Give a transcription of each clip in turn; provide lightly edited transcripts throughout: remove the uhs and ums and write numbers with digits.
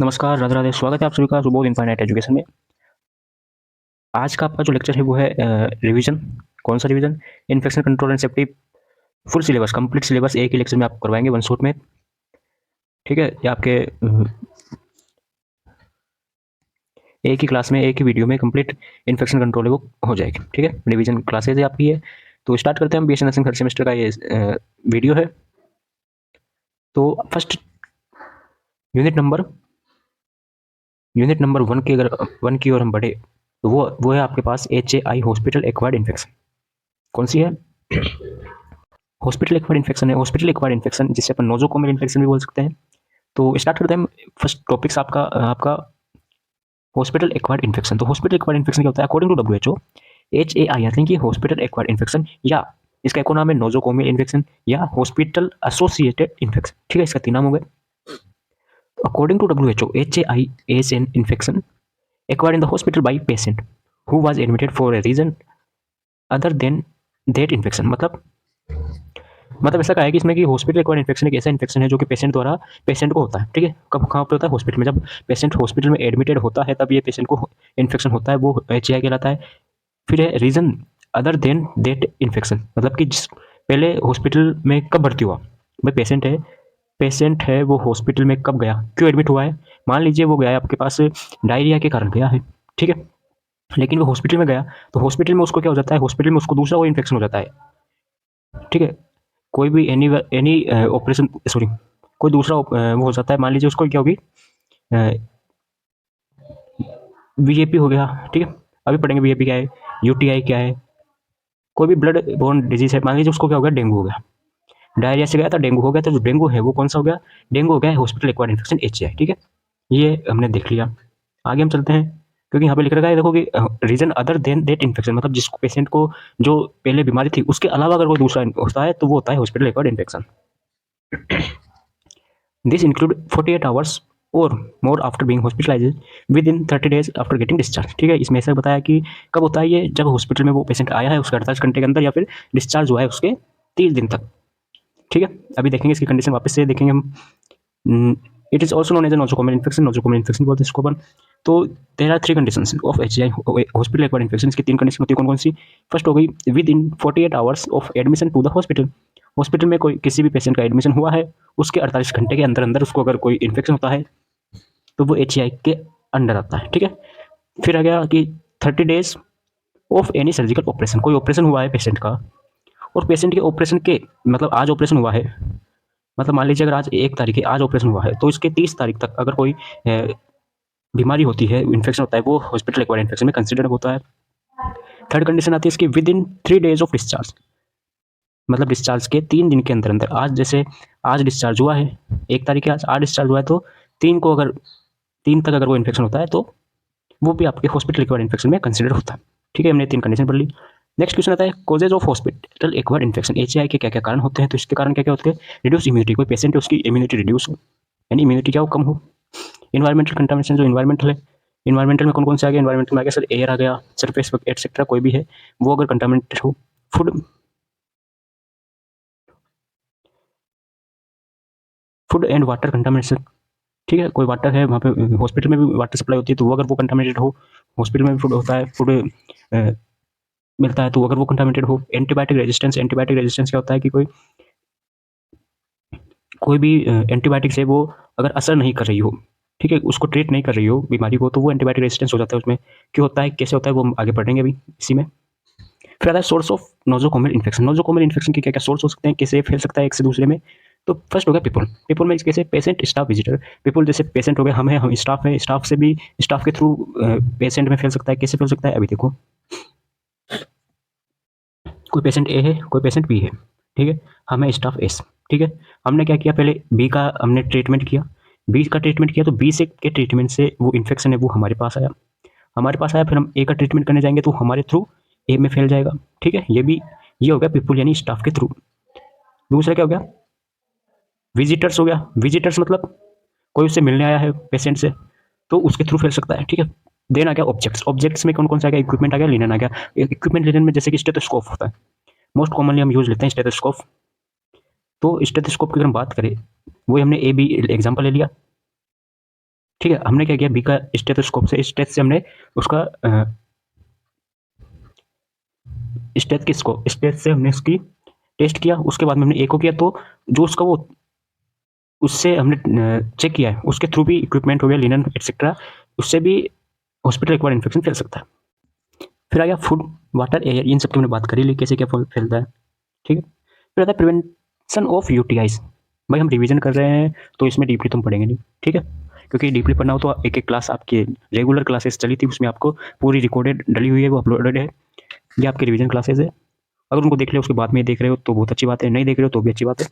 नमस्कार, राधे राधे। स्वागत है आप सभी का सुबोध इनफाइनाइट एजुकेशन में। आज का आपका जो लेक्चर है वो है रिवीजन। कौन सा revision? Infection control and safety full syllabus, complete syllabus एक ही लेक्चर में आपको करवाएंगे, वन शॉट में। ठीक है, ये आपके एक ही क्लास में, एक ही वीडियो में कंप्लीट इन्फेक्शन कंट्रोल वो हो जाएगी। ठीक है, रिवीजन क्लासेज है आपकी है। तो स्टार्ट करते हैं हम। बीएससी नर्सिंग थर्ड सेमेस्टर का ये वीडियो है। तो first unit number unit number one की ओर हम बढ़े तो वो है आपके पास HAI, हॉस्पिटल एक्वायर्ड इन्फेक्शन। कौन सी है? हॉस्पिटल एक्वायर्ड इन्फेक्शन है। हॉस्पिटल एक्वायर्ड इन्फेक्शन जिसे अपन नोजोकोमियल इन्फेक्शन भी बोल सकते हैं। तो स्टार्ट करते हैं। फर्स्ट टॉपिक्स आपका आपका हॉस्पिटल एक्वायर्ड इन्फेक्शन। तो हॉस्पिटल एक्वायर्ड इन्फेक्शन क्या होता है? अकॉर्डिंग टू WHO, HAI यानी कि हॉस्पिटल एक्वायर्ड इन्फेक्शन, या इसका एक और नाम है नोजोकोमियल इन्फेक्शन या हॉस्पिटल एसोसिएटेड इन्फेक्शन। ठीक है, इसका तीन नाम हो गए। According to WHO, HAI is an infection acquired in the hospital by patient who was admitted for a reason other than that infection। मतलब ऐसा कहा है कि इसमें कि हॉस्पिटल एक्वायर्ड इन्फेक्शन एक ऐसा इन्फेक्शन है जो कि पेशेंट को होता है। ठीक है, कब कहाँ पे होता है? हॉस्पिटल में। जब पेशेंट हॉस्पिटल में एडमिटेड होता है तब ये पेशेंट को इन्फेक्शन होता है, वो HAI कहलाता है। फिर है reason other than that infection, मतलब कि जिस पहले हॉस्पिटल में कब भर्ती हुआ। भाई पेशेंट है वो हॉस्पिटल में कब गया, क्यों एडमिट हुआ है। मान लीजिए वो गया है आपके पास डायरिया के कारण गया है। ठीक है, लेकिन वो हॉस्पिटल में गया तो हॉस्पिटल में उसको क्या हो जाता है? हॉस्पिटल में उसको दूसरा कोई इन्फेक्शन हो जाता है। ठीक है, कोई भी एनी एनी ऑपरेशन, सॉरी, कोई दूसरा वो हो जाता है। मान लीजिए उसको क्या होगी, VAP हो गया। ठीक है, अभी पढ़ेंगे VAP क्या है, UTI क्या है। कोई भी ब्लड बोर्न डिजीज है, मान लीजिए उसको क्या हो गया, डेंगू हो गया। डायरिया से गया था, डेंगू हो गया। तो जो डेंगू है वो कौन सा हो गया? डेंगू हो गया हॉस्पिटल एक्वायर्ड इन्फेक्शन, HAI। ठीक है, ये हमने देख लिया। आगे हम चलते हैं, क्योंकि यहाँ पे लिख रखा है देखो कि reason other than that infection, मतलब जिस पेशेंट को जो पहले बीमारी थी उसके अलावा अगर कोई दूसरा होता है तो वो होता है hospital acquired infection. This include 48 hours और more after being hospitalised within 30 days after getting discharge. ठीक है, इसमें ऐसा बताया कि कब होता है ये, जब हॉस्पिटल में वो पेशेंट आया है उसके 48 घंटे के अंदर, या फिर डिस्चार्ज हुआ है उसके 30 दिन तक। ठीक है, अभी देखेंगे इसकी कंडीशन, वापस से देखेंगे हम। It is also known as nosocomial infection. Nosocomial infection बोलते हैं इसको अपन। तो there are three conditions of HAI, hospital acquired infection. इसकी तीन कंडीशन होती है। कौन कौन सी? फर्स्ट हो गई within 48 hours of admission to the hospital. Hospital में कोई किसी भी पेशेंट का एडमिशन हुआ है, उसके 48 घंटे के अंदर अंदर उसको अगर कोई इन्फेक्शन होता है तो वो HAI के अंडर आता है। ठीक है, फिर आ गया कि 30 days of any surgical operation. कोई ऑपरेशन हुआ है पेशेंट का, और पेशेंट के ऑपरेशन के, मतलब आज ऑपरेशन हुआ है, मतलब मान लीजिए अगर आज 1 तारीख है, आज ऑपरेशन हुआ है, तो इसके 30 तारीख तक अगर कोई बीमारी होती है, इन्फेक्शन होता है, वो हॉस्पिटल एक्वायर्ड इन्फेक्शन में कंसिडर होता है। थर्ड कंडीशन आती है इसकी with in 3 days of discharge, मतलब डिस्चार्ज के 3 दिन के अंदर अंदर। आज जैसे आज डिस्चार्ज हुआ है, 1 तारीख है, आज डिस्चार्ज हुआ है, तो 3 तक अगर वो इन्फेक्शन होता है तो वो भी आपके हॉस्पिटल एक्वायर्ड इन्फेक्शन में कंसिडर होता है। ठीक है, हमने 3 कंडीशन पढ़ ली। नेक्स्ट क्वेश्चन आता है causes of hospital acquired infection. HAI के क्या क्या कारण होते हैं? तो इसके कारण क्या क्या होते हैं? रिड्यूस इम्यूनिटी, कोई पेशेंट है उसकी इम्यूनिटी रिड्यूस हो, यानी इम्यूनिटी क्या हो, कम हो। इन्वायरमेंटल कंटामिनेशन, जो इन्वायरमेंटल है, इन्वायरमेंटल में कौन कौन से आ गया? इन्वायरमेंटल में आ गया सर एयर आ गया, सरफेस एटसेट्रा, कोई भी है वो अगर कंटामिनेटेड हो। Food food and water contamination. ठीक है, कोई वाटर है वहाँ पे, हॉस्पिटल में भी वाटर सप्लाई होती है, तो वो अगर वो कंटामिनेटेड हो। हॉस्पिटल में भी फूड होता है, फूड मिलता है, तो अगर वो कंटामिनेटेड हो। Antibiotic resistance. एंटीबायोटिक रेजिस्टेंस क्या होता है कि कोई कोई भी एंटीबायोटिक से वो अगर असर नहीं कर रही हो, ठीक है, उसको ट्रीट नहीं कर रही हो बीमारी को, तो वो एंटीबायोटिक रेजिस्टेंस हो जाता है उसमें। क्यों होता है, कैसे होता है, वो हम आगे पढ़ेंगे अभी इसी में। फिर आता है source of nosocomial infection. Nosocomial infection के क्या क्या सोर्स हो सकते हैं, कैसे फैल सकता है एक से दूसरे में? तो फर्स्ट हो गया पीपल। पीपल में कैसे? Patient, staff, visitor. पीपल जैसे पेशेंट हो गए, हम स्टाफ है, स्टाफ से भी, स्टाफ के थ्रू पेशेंट में फैल सकता है। कैसे फैल सकता है, अभी देखो। कोई पेशेंट ए है, कोई पेशेंट बी है। ठीक है, हम है स्टाफ एस। ठीक है, हमने क्या किया, पहले बी का हमने ट्रीटमेंट किया। बी का ट्रीटमेंट किया तो बी से के ट्रीटमेंट से वो इन्फेक्शन है वो हमारे पास आया, फिर हम ए का ट्रीटमेंट करने जाएंगे तो हमारे थ्रू ए में फैल जाएगा। ठीक है, ये हो गया पीपल यानी स्टाफ के थ्रू। दूसरा क्या हो गया, विजिटर्स हो गया। विजिटर्स मतलब कोई उससे मिलने आया है पेशेंट से, तो उसके थ्रू फैल सकता है। ठीक है, देन आ गया ऑब्जेक्ट्स। ऑब्जेक्ट्स में कौन कौन सा आ गया? इक्विपमेंट आ गया, लिनन आ गया। इक्विपमेंट लिनन में जैसे कि स्टेथोस्कोप होता है, मोस्ट कॉमनली हम यूज लेते हैं स्टेथोस्कोप। तो स्टेथोस्कोप की अगर हम बात करें, वो हमने ए बी एग्जाम्पल ले लिया, ठीक है। हमने क्या किया, बी का स्टेथोस्कोप से स्टेथ से हमने उसका स्टेथ से हमने उसकी टेस्ट किया, उसके बाद में हमने ए को किया, तो जो उसका वो उससे हमने चेक किया है, उसके थ्रू भी इक्विपमेंट हो गया, लिनन एक्सेट्रा, उससे भी हॉस्पिटल एक्वायर्ड इन्फेक्शन फैल सकता है। फिर आ गया फूड, वाटर, एयर, इन सब की हमने बात करी ली, कैसे क्या फैलता है, ठीक है। फिर आता है प्रिवेंशन ऑफ यूटीआईज। भाई हम रिवीजन कर रहे हैं तो इसमें डीपली तुम पढ़ेंगे नहीं, ठीक है, क्योंकि डीपली पढ़ना हो तो एक एक क्लास आपकी रेगुलर क्लासेस चली थी, उसमें आपको पूरी रिकॉर्डेड डली हुई है, वो अपलोडेड है। ये आपके रिवीजन क्लासेस है, अगर उनको देख ले उसके बाद में देख रहे हो तो बहुत अच्छी बात है, नहीं देख रहे हो तो भी अच्छी बात है।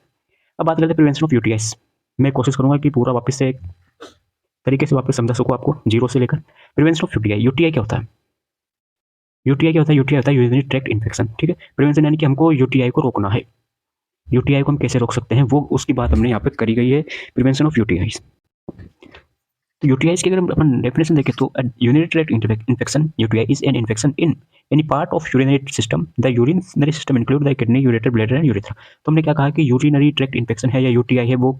अब बात करते हैं प्रिवेंशन ऑफ यूटीआईज। मैं कोशिश करूंगा कि पूरा वापस से एक तरीके से वापस समझा सकूँ आपको, जीरो से लेकर। प्रिवेंशन ऑफ यूटीआई, यूटीआई क्या होता है? यूटीआई क्या होता है? यूटीआई होता है यूरिनरी ट्रैक्ट इन्फेक्शन, ठीक है। प्रिवेंशन यानी कि हमको यूटीआई को रोकना है। यूटीआई को हम कैसे रोक सकते हैं, वो उसकी बात हमने यहाँ पे करी गई है, प्रिवेंशन ऑफ यूटीआई। तो यूटीआई की अगर हम अपन डेफिनेशन देखें तो urinary tract infection, UTI is an infection in any part of urinary system, the urinary system include the kidney, ureter, bladder and urethra. तो हमने क्या कहा कि यूरिनरी ट्रैक्ट इन्फेक्शन है या यूटीआई है, वो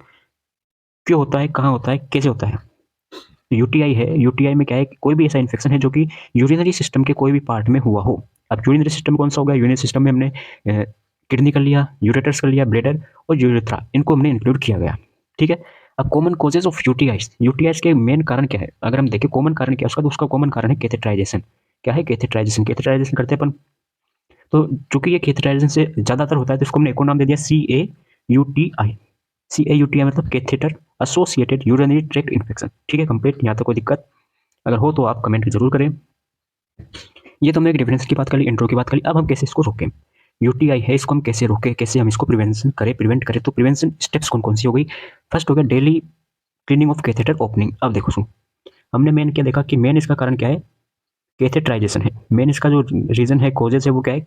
क्यों होता है, कहाँ होता है, कैसे होता है। यूटीआई है, यूटीआई में क्या है, कोई भी ऐसा इन्फेक्शन है जो कि यूरिनरी सिस्टम के कोई भी पार्ट में हुआ हो। अब यूरिनरी सिस्टम कौन सा होगा? यूरिनरी सिस्टम में हमने किडनी कर लिया, यूरेटर्स कर लिया, ब्लेडर और यूरेथ्रा, इनको हमने इंक्लूड किया गया, ठीक है। अब common causes of UTIs, UTIs के मेन कारण क्या है, अगर हम देखें कॉमन कारण क्या है उसका, तो उसका कॉमन कारण है कैथेटराइजेशन। क्या है? कैथेटराइजेशन। कैथेटराइजेशन करते हैं अपन, तो चूंकि ये कैथेटराइजेशन से ज्यादातर होता है, तो इसको हमने एक और नाम दे दिया, CAUTI। CAUTI मतलब catheter associated urinary tract infection, ठीक है। कंप्लीट, यहाँ तक कोई दिक्कत अगर हो तो आप कमेंट जरूर करें। ये तो हमने एक डिफरेंस की बात कर ली, इंट्रो की बात कर ली। अब हम कैसे इसको रोकें, यूटीआई है, इसको हम कैसे रोकें, कैसे हम इसको प्रिवेंशन करें, प्रिवेंट करें। तो प्रिवेंशन स्टेप्स कौन कौन सी हो गई? फर्स्ट हो गया daily cleaning of catheter opening. अब देखो सुन, हमने मेन क्या देखा कि मेन इसका कारण क्या है, कैथेटराइजेशन है। मेन इसका जो रीजन है, कॉजेज है, वो क्या है,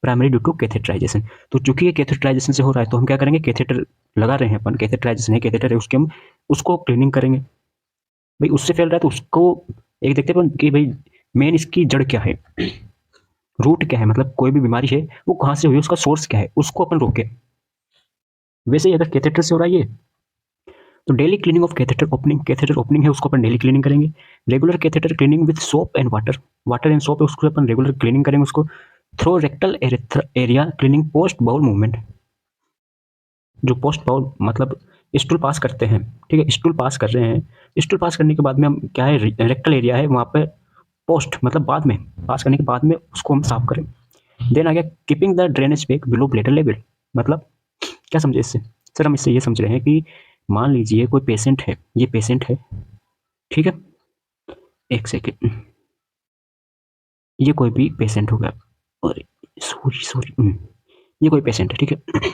प्राइमरी ड्यू टू कैथेटराइजेशन। तो चूंकि ये कैथेटराइजेशन से हो रहा है, तो हम क्या करेंगे, कैथेटर लगा रहे हैं अपन, कैथेटराइजेशन है, कैथेटर है, उसके हम उसको क्लीनिंग करेंगे। भाई उससे फैल रहा है तो उसको एक देखते हैं कि भाई मेन इसकी जड़ क्या है, रूट क्या है, मतलब कोई भी बीमारी है वो कहाँ से हुई, उसका सोर्स क्या है, उसको अपन रोके। वैसे ही अगर कैथेटर से हो रहा है ये, तो daily cleaning of catheter opening, catheter opening है उसको अपन डेली क्लीनिंग करेंगे। Regular catheter cleaning with soap and water, water and soap है उसको अपन रेगुलर क्लीनिंग करेंगे उसको। Through rectal area cleaning post bowel movement, जो पोस्ट बाउल मतलब स्टूल पास करते हैं, ठीक है, स्टूल पास कर रहे हैं, स्टूल पास करने के बाद में हम क्या है, रेक्टल एरिया है वहाँ पे पोस्ट मतलब बाद में, पास करने के बाद में उसको हम साफ करें। देन आ गया keeping the drainage bag below bladder level, मतलब क्या समझे इससे? सर हम इससे ये समझ रहे हैं कि मान लीजिए कोई पेशेंट है, ये पेशेंट है, ठीक है, एक सेकेंड, ये कोई भी पेशेंट हो गया, और सॉरी सॉरी, ये कोई पेशेंट है, ठीक है।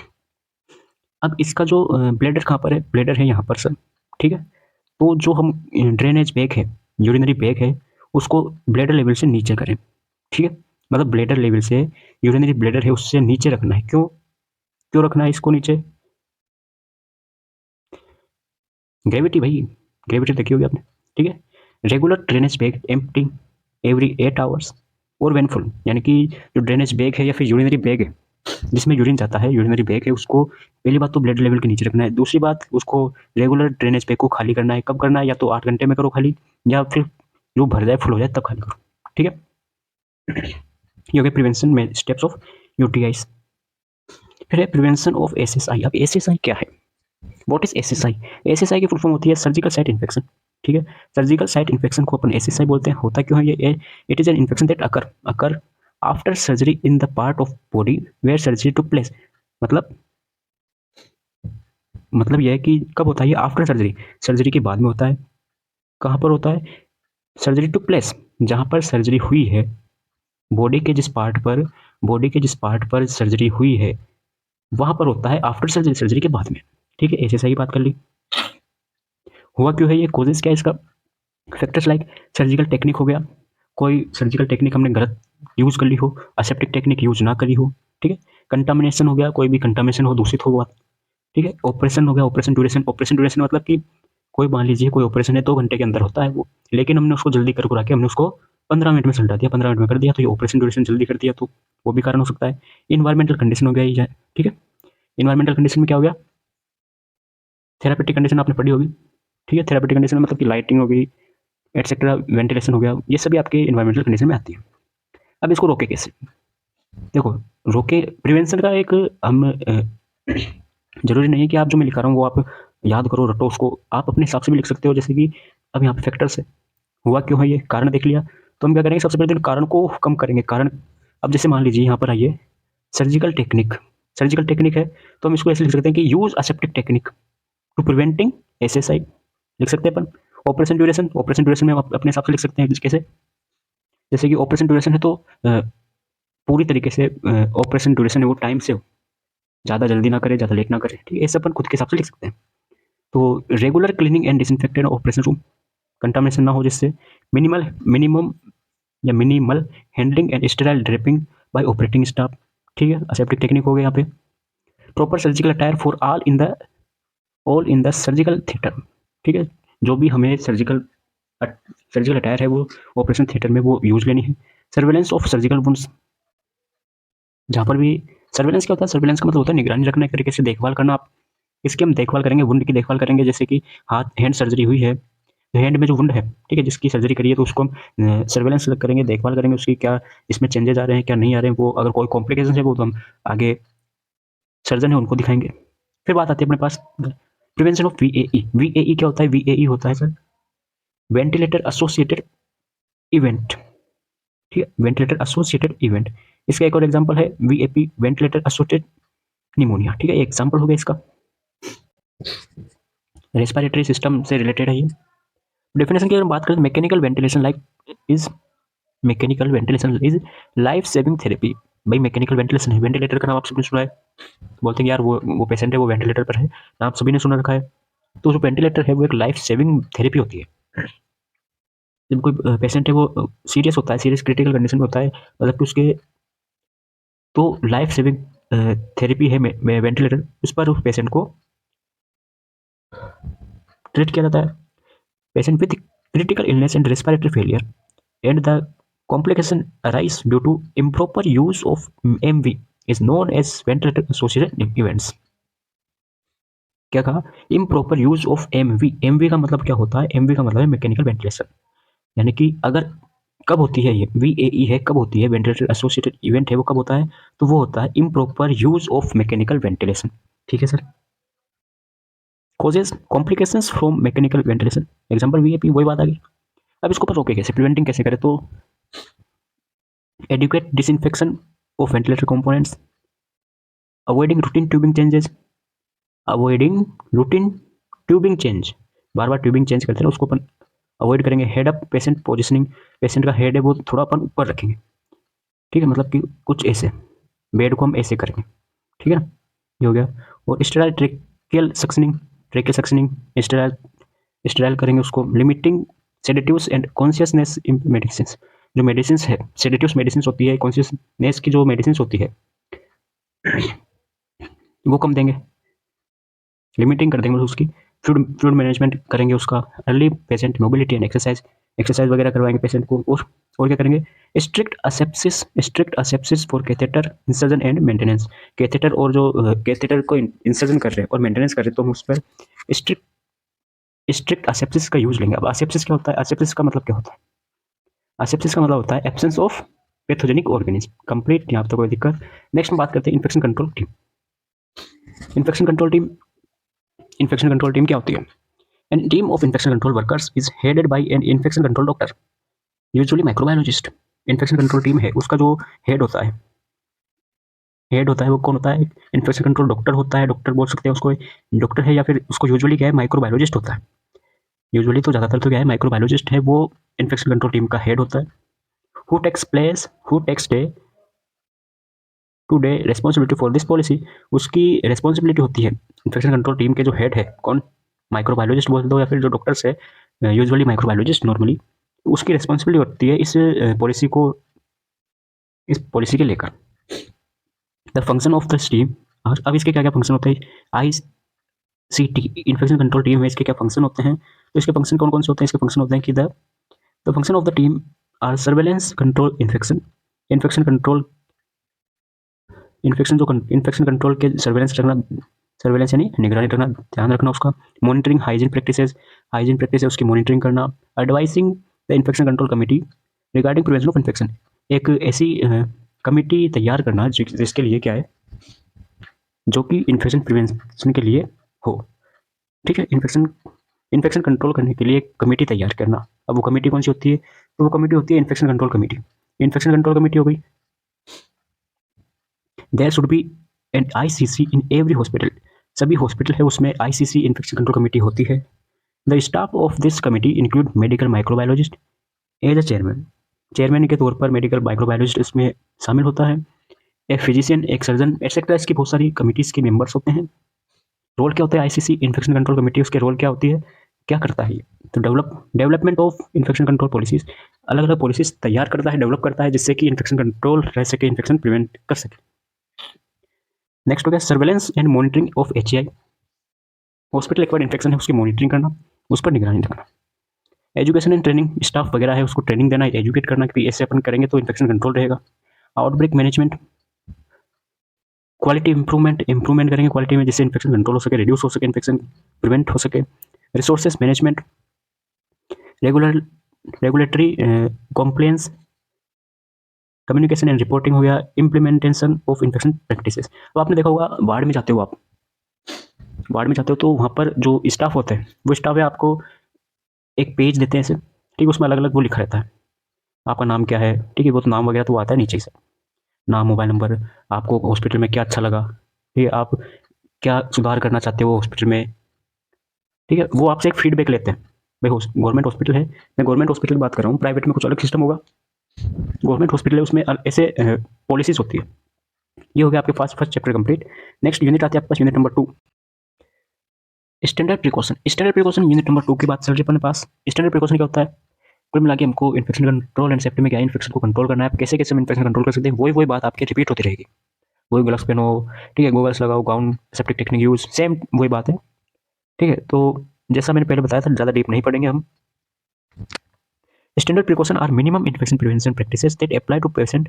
अब इसका जो ब्लेडर कहाँ पर है, ब्लेडर है यहाँ पर सर, ठीक है। तो जो हम ड्रेनेज बैग है, यूरिनरी बैग है, उसको ब्लेडर लेवल से नीचे करें, ठीक है। मतलब ब्लेडर लेवल से यूरिनरी ब्लेडर है उससे नीचे रखना है। क्यों क्यों रखना है इसको नीचे? ग्रेविटी भाई, ग्रेविटी देखी होगी आपने, ठीक है। Regular drainage bag empty every 8 hours और वेन फुल, यानी कि जो ड्रेनेज बैग है या फिर यूरिनरी बैग है जिसमें यूरिन जाता है, यूरिनरी बैग है, उसको पहली बात तो ब्लड लेवल के नीचे रखना है। दूसरी बात, उसको रेगुलर ड्रेनेज बैग को खाली करना है। कब करना है? या तो 8 घंटे में करो खाली, या फिर जो भर जाए, फुल हो जाए तब खाली करो, ठीक है। ये हो गया प्रिवेंशन में स्टेप्स ऑफ यूटीआईज। फिर है प्रिवेंशन ऑफ एसएसआई। अब एसएसआई क्या है? What is SSI? एसएसआई की फुल फॉर्म होती है सर्जिकल साइट इन्फेक्शन, ठीक है। सर्जिकल साइट इन्फेक्शन को अपन एसएसआई बोलते हैं। होता क्यों है ये? It is an infection that occur after surgery in the part of body where surgery to place, मतलब यह है कि कब होता है ये? आफ्टर सर्जरी, सर्जरी के बाद में होता है। कहाँ पर होता है? सर्जरी टू प्लेस, जहाँ पर सर्जरी हुई है, बॉडी के जिस पार्ट पर, बॉडी के जिस पार्ट पर सर्जरी हुई है वहां पर होता है आफ्टर सर्जरी, सर्जरी के बाद में, ठीक है। ऐसे सही बात कर ली। हुआ क्यों है ये? कोजेस क्या है इसका? फैक्टर्स लाइक सर्जिकल टेक्निक हो गया, कोई सर्जिकल टेक्निक हमने गलत यूज कर ली हो, असेप्टिक टेक्निक यूज ना करी हो, ठीक है। कंटामिनेशन हो गया, कोई भी कंटामिनेशन हो, दूषित हो, ठीक है। ऑपरेशन हो गया, ऑपरेशन ड्यूरेशन, ऑपरेशन ड्यूरेशन मतलब कि कोई मान लीजिए कोई ऑपरेशन है 2 घंटे के अंदर होता है वो, लेकिन हमने उसको जल्दी कर के हमने उसको 15 मिनट में सुलझा दिया, 15 मिनट में कर दिया, तो ये ऑपरेशन ड्यूरेशन जल्दी कर दिया, तो वो भी कारण हो सकता है। इन्वायरमेंटल कंडीशन हो गया ये, ठीक है। इन्वायरमेंटल कंडीशन में क्या हो गया? थेरापेटिक कंडीशन आपने पढ़ी होगी, ठीक है। थेरापेटिक कंडीशन मतलब कि लाइटिंग हो गई, एटसेट्रा, वेंटिलेशन हो गया, ये सभी आपके इन्वायरमेंटल कंडीशन में आती है। अब इसको रोके कैसे? देखो, रोके प्रिवेंशन का एक हम जरूरी नहीं है कि आप जो मैं लिखा रहा हूँ वो आप याद करो, रटो उसको, आप अपने हिसाब से भी लिख सकते हो। जैसे कि अब यहाँ पे फैक्टर्स है, हुआ क्यों है, ये कारण देख लिया, तो हम क्या करेंगे, सबसे पहले तो कारण को कम करेंगे। कारण, अब जैसे मान लीजिए यहाँ पर आइए, सर्जिकल टेक्निक, सर्जिकल टेक्निक है, तो हम इसको ऐसे लिख सकते हैं कि use aseptic technique to preventing SSI, लिख सकते हैं अपन। ऑपरेशन ड्यूरेशन, ऑपरेशन ड्यूरेशन में आप अपने हिसाब से लिख सकते हैं कैसे, जैसे कि ऑपरेशन ड्यूरेशन है तो पूरी तरीके से ऑपरेशन ड्यूरेशन है वो टाइम से हो, ज़्यादा जल्दी ना करे, ज़्यादा लेट ना करे, ठीक है, ऐसे अपन खुद के हिसाब से लिख सकते हैं। तो regular cleaning and disinfected operation room, contamination ना हो जिससे, मिनिमल मिनिमम या minimal handling and sterile draping bye operating staff, ठीक है, असेप्टिक टेक्निक हो गया यहाँ पे। Proper surgical attire for all in the surgical theatre, ठीक है, जो भी हमें सर्जिकल अटायर है वो ऑपरेशन थिएटर में वो यूज लेनी है। सर्वेलेंस ऑफ सर्जिकल वुंड्स, जहाँ पर भी सर्वेलेंस क्या होता है, सर्वेलेंस का मतलब होता है निगरानी रखना, एक तरीके से देखभाल करना। आप इसकी हम देखभाल करेंगे, वुंड की देखभाल करेंगे, जैसे कि हाथ हैंड सर्जरी हुई है, हैंड में जो वुंड है, ठीक है, जिसकी सर्जरी करी है, तो उसको हम सर्वेलेंस करेंगे, देखभाल करेंगे उसकी, क्या इसमें चेंजेस आ रहे हैं, क्या नहीं आ रहे हैं, वो अगर कोई कॉम्प्लिकेशन है वो तो हम आगे सर्जन है उनको दिखाएंगे। फिर बात आती है अपने पास प्रिवेंशन ऑफ वीएई। वीएई क्या होता है? वीएई होता है सर वेंटिलेटर एसोसिएटेड इवेंट, ठीक है, वेंटिलेटर एसोसिएटेड इवेंट। इसका एक और एग्जांपल है वीएपी, वेंटिलेटर एसोसिएटेड निमोनिया, ठीक है, एग्जांपल हो गया इसका, रेस्पिरेटरी सिस्टम से रिलेटेड है ये। डेफिनेशन की अगर बात करें, mechanical ventilation like is mechanical ventilation is life saving therapy. भाई मैकेनिकल वेंटिलेशन है, वेंटिलेटर का नाम आप सभी ने सुना है, बोलते हैं यार वो पेशेंट है वो वेंटिलेटर पर है, नाम सभी ने सुना रखा है। तो जो वेंटिलेटर है वो एक लाइफ सेविंग थेरेपी होती है। जब कोई पेशेंट है वो सीरियस होता है, सीरियस क्रिटिकल कंडीशन में होता है, मतलब कि उसके, तो लाइफ सेविंग थेरेपी है वेंटिलेटर, उस पर उस पेशेंट को ट्रीट किया जाता है। Patient with critical illness and respiratory failure and the complication arise due to improper use of MV is known as ventilator associated events। क्या कहा? improper use of MV। MV का मतलब क्या होता है? MV का मतलब है मैकेनिकल वेंटिलेशन, यानी कि अगर कब होती है ये VAE है, कब होती है वेंटिलेटर एसोसिएटेड इवेंट है, वो कब होता है? तो वो होता है improper use of mechanical ventilation, ठीक है sir. causes complications from mechanical ventilation, example VAP, वही बात आ गई। अब इसको पर रोके कैसे, प्रिवेंटिंग कैसे करें? तो adequate disinfection of ventilator components, avoiding routine tubing changes, avoiding routine tubing change, बार बार ट्यूबिंग चेंज करते हैं उसको अपन अवॉइड करेंगे। Head up patient positioning, patient का हेड है वो थोड़ा अपन ऊपर रखेंगे, ठीक है, मतलब कि कुछ ऐसे, बेड को हम ऐसे करेंगे, ठीक है ना, ये हो गया। और sterile tracheal suctioning, tracheal suctioning sterile sterile करेंगे उसको। Limiting sedatives and consciousness medicine, जो मेडिसिन है, सेडेटिव्स मेडिसिन होती है, कॉन्शियसनेस की जो मेडिसिन होती है वो कम देंगे, लिमिटिंग कर देंगे उसकी। फ्लूड फ्लूड मैनेजमेंट करेंगे उसका। Early patient mobility and exercise, exercise वगैरह करवाएंगे पेशेंट को। और क्या करेंगे? Strict asepsis for catheter insertion and maintenance. Catheter और जो कैथेटर को इंसर्जन कर रहे हैं और मेंटेनेंस कर रहे हैं, तो हम उस पर स्ट्रिक्ट असेप्सिस का यूज लेंगे। अब असेप्सिस क्या होता है? असेप्सिस का मतलब क्या होता है? असेप्सिस का मतलब होता है absence of pathogenic organism. Complete, यहाँ तो कोई दिक्कत। नेक्स्ट हम बात करते हैं infection control team. Infection control team, infection control team क्या होती है? An team of infection control workers is headed by an infection control doctor, usually microbiologist। Infection control team है, उसका जो हेड होता है, हेड होता है वो कौन होता है? इन्फेक्शन कंट्रोल डॉक्टर होता है, डॉक्टर बोल सकते हैं उसको, डॉक्टर है, या फिर उसको यूजुअली क्या है, माइक्रोबायोलॉजिस्ट होता है। यूजुअली तो ज़्यादातर तो क्या है, माइक्रोबायोलॉजिस्ट है, वो इन्फेक्शन कंट्रोल टीम का हेड होता है। Who takes day to day responsibility for this policy, उसकी रेस्पॉन्सिबिलिटी होती है इन्फेक्शन कंट्रोल टीम के जो हेड है, कौन? माइक्रोबायोलॉजिस्ट बोल दो या फिर जो डॉक्टर्स है, यूजुअली माइक्रोबायोलॉजिस्ट नॉर्मली, उसकी रेस्पॉन्सिबिलिटी होती है इस पॉलिसी को, इस पॉलिसी के लेकर। The function of the team, अब इसके क्या क्या फंक्शन होते हैं? ICT इन्फेक्शन कंट्रोल टीम है, इसके क्या फंक्शन होते हैं? तो इसके फंक्शन कौन कौन से होते हैं? इसके फंक्शन होते हैं कि the function of the team are surveillance, control infection, infection control, infection control के सर्वेलेंस रखना, सर्वेलेंस यानी निगरानी रखना, ध्यान रखना उसका। मॉनिटरिंग हाइजीन प्रैक्टिसेस उसकी मॉनिटरिंग करना। Advising the infection control committee regarding prevention of infection, एक ऐसी कमिटी तैयार करना जिसके लिए क्या है, जो कि इन्फेक्शन प्रिवेंशन के लिए हो। ठीक है, इन्फेक्शन इन्फेक्शन कंट्रोल करने के लिए एक कमेटी तैयार करना। अब वो कमेटी कौन सी होती है, तो वो कमेटी होती है infection control committee. Infection control committee हो गई। There should be an ICC in every hospital, सभी हॉस्पिटल है उसमें आईसीसी इन्फेक्शन कंट्रोल कमेटी होती है। The staff of this committee include medical microbiologist as a chairman, chairman के तौर पर मेडिकल माइक्रोबायोलॉजिस्ट इसमें शामिल होता है। एक फिजिशियन, एक सर्जन, एक्सेट्रा, इसकी बहुत सारी कमिटीज़ के मेंबर्स होते हैं। रोल क्या होता है आईसीसी इन्फेक्शन कंट्रोल कमेटी, उसके रोल क्या होती है, क्या करता है ये, तो development of infection control policies, अलग अलग पॉलिसीज तैयार करता है, डेवलप करता है, जिससे कि इन्फेक्शन कंट्रोल रह सके, इन्फेक्शन प्रिवेंट कर सके। नेक्स्ट हो गया surveillance and monitoring of HI, hospital acquired infection है उसकी मॉनिटरिंग करना, उस पर निगरानी रखना। एजुकेशन एंड ट्रेनिंग, स्टाफ वगैरह है उसको ट्रेनिंग देना, एजुकेट करना कि ऐसे अपन करेंगे तो इन्फेक्शन कंट्रोल रहेगा। आउटब्रेक मैनेजमेंट, क्वालिटी इंप्रूवमेंट करेंगे क्वालिटी में, जिससे इन्फेक्शन कंट्रोल हो सके, रिड्यूस हो सके, इन्फेक्शन प्रिवेंट हो सके। Resources management, regular regulatory कॉम्प्लेंस, communication and reporting हो गया। इम्प्लीमेंटेशन ऑफ इन्फेक्शन प्रैक्टिसेस, अब आपने देखा होगा वार्ड में जाते हो आप, वार्ड में जाते हो तो वहाँ पर जो स्टाफ होते हैं वो स्टाफ है आपको एक पेज देते हैं ऐसे, ठीक है, उसमें अलग अलग वो लिखा रहता है, आपका नाम क्या है, ठीक है, वो तो नाम वगैरह तो आता है नीचे से, नाम, मोबाइल नंबर, आपको हॉस्पिटल में क्या अच्छा लगा, ठीक है, आप क्या सुधार करना चाहते हो हॉस्पिटल में, ठीक है, वो आपसे एक फीडबैक लेते हैं। भाई गवर्नमेंट हॉस्पिटल है, मैं गवर्नमेंट हॉस्पिटल की बात कर रहा हूँ, प्राइवेट में कुछ अलग सिस्टम होगा। गवर्नमेंट हॉस्पिटल है उसमें ऐसे पॉलिसीज होती है। ये हो गया आपके पास first chapter complete. Next unit आती है आपके पास, unit number 2, standard precaution. Standard precaution unit number 2 की बात चल रही है अपने पास। स्टैंडर्ड प्रिकॉशन क्या होता है, कुल मिला के हमको इन्फेक्शन कंट्रोल एंड सेफ्टी में क्या है, इन्फेक्शन को कंट्रोल करना है, कैसे कैसे हम इन्फेक्शन कंट्रोल कर सकते हैं, वही बात आपकी रिपीट होती रहेगी। वही ग्लव्स पहनो, ठीक है, गॉगल्स लगाओ, gown, septic technique use, same वही बात है। ठीक है, तो जैसा मैंने पहले बताया था, ज़्यादा डीप नहीं पढ़ेंगे हम। Standard precaution are minimum infection prevention practices that apply to patient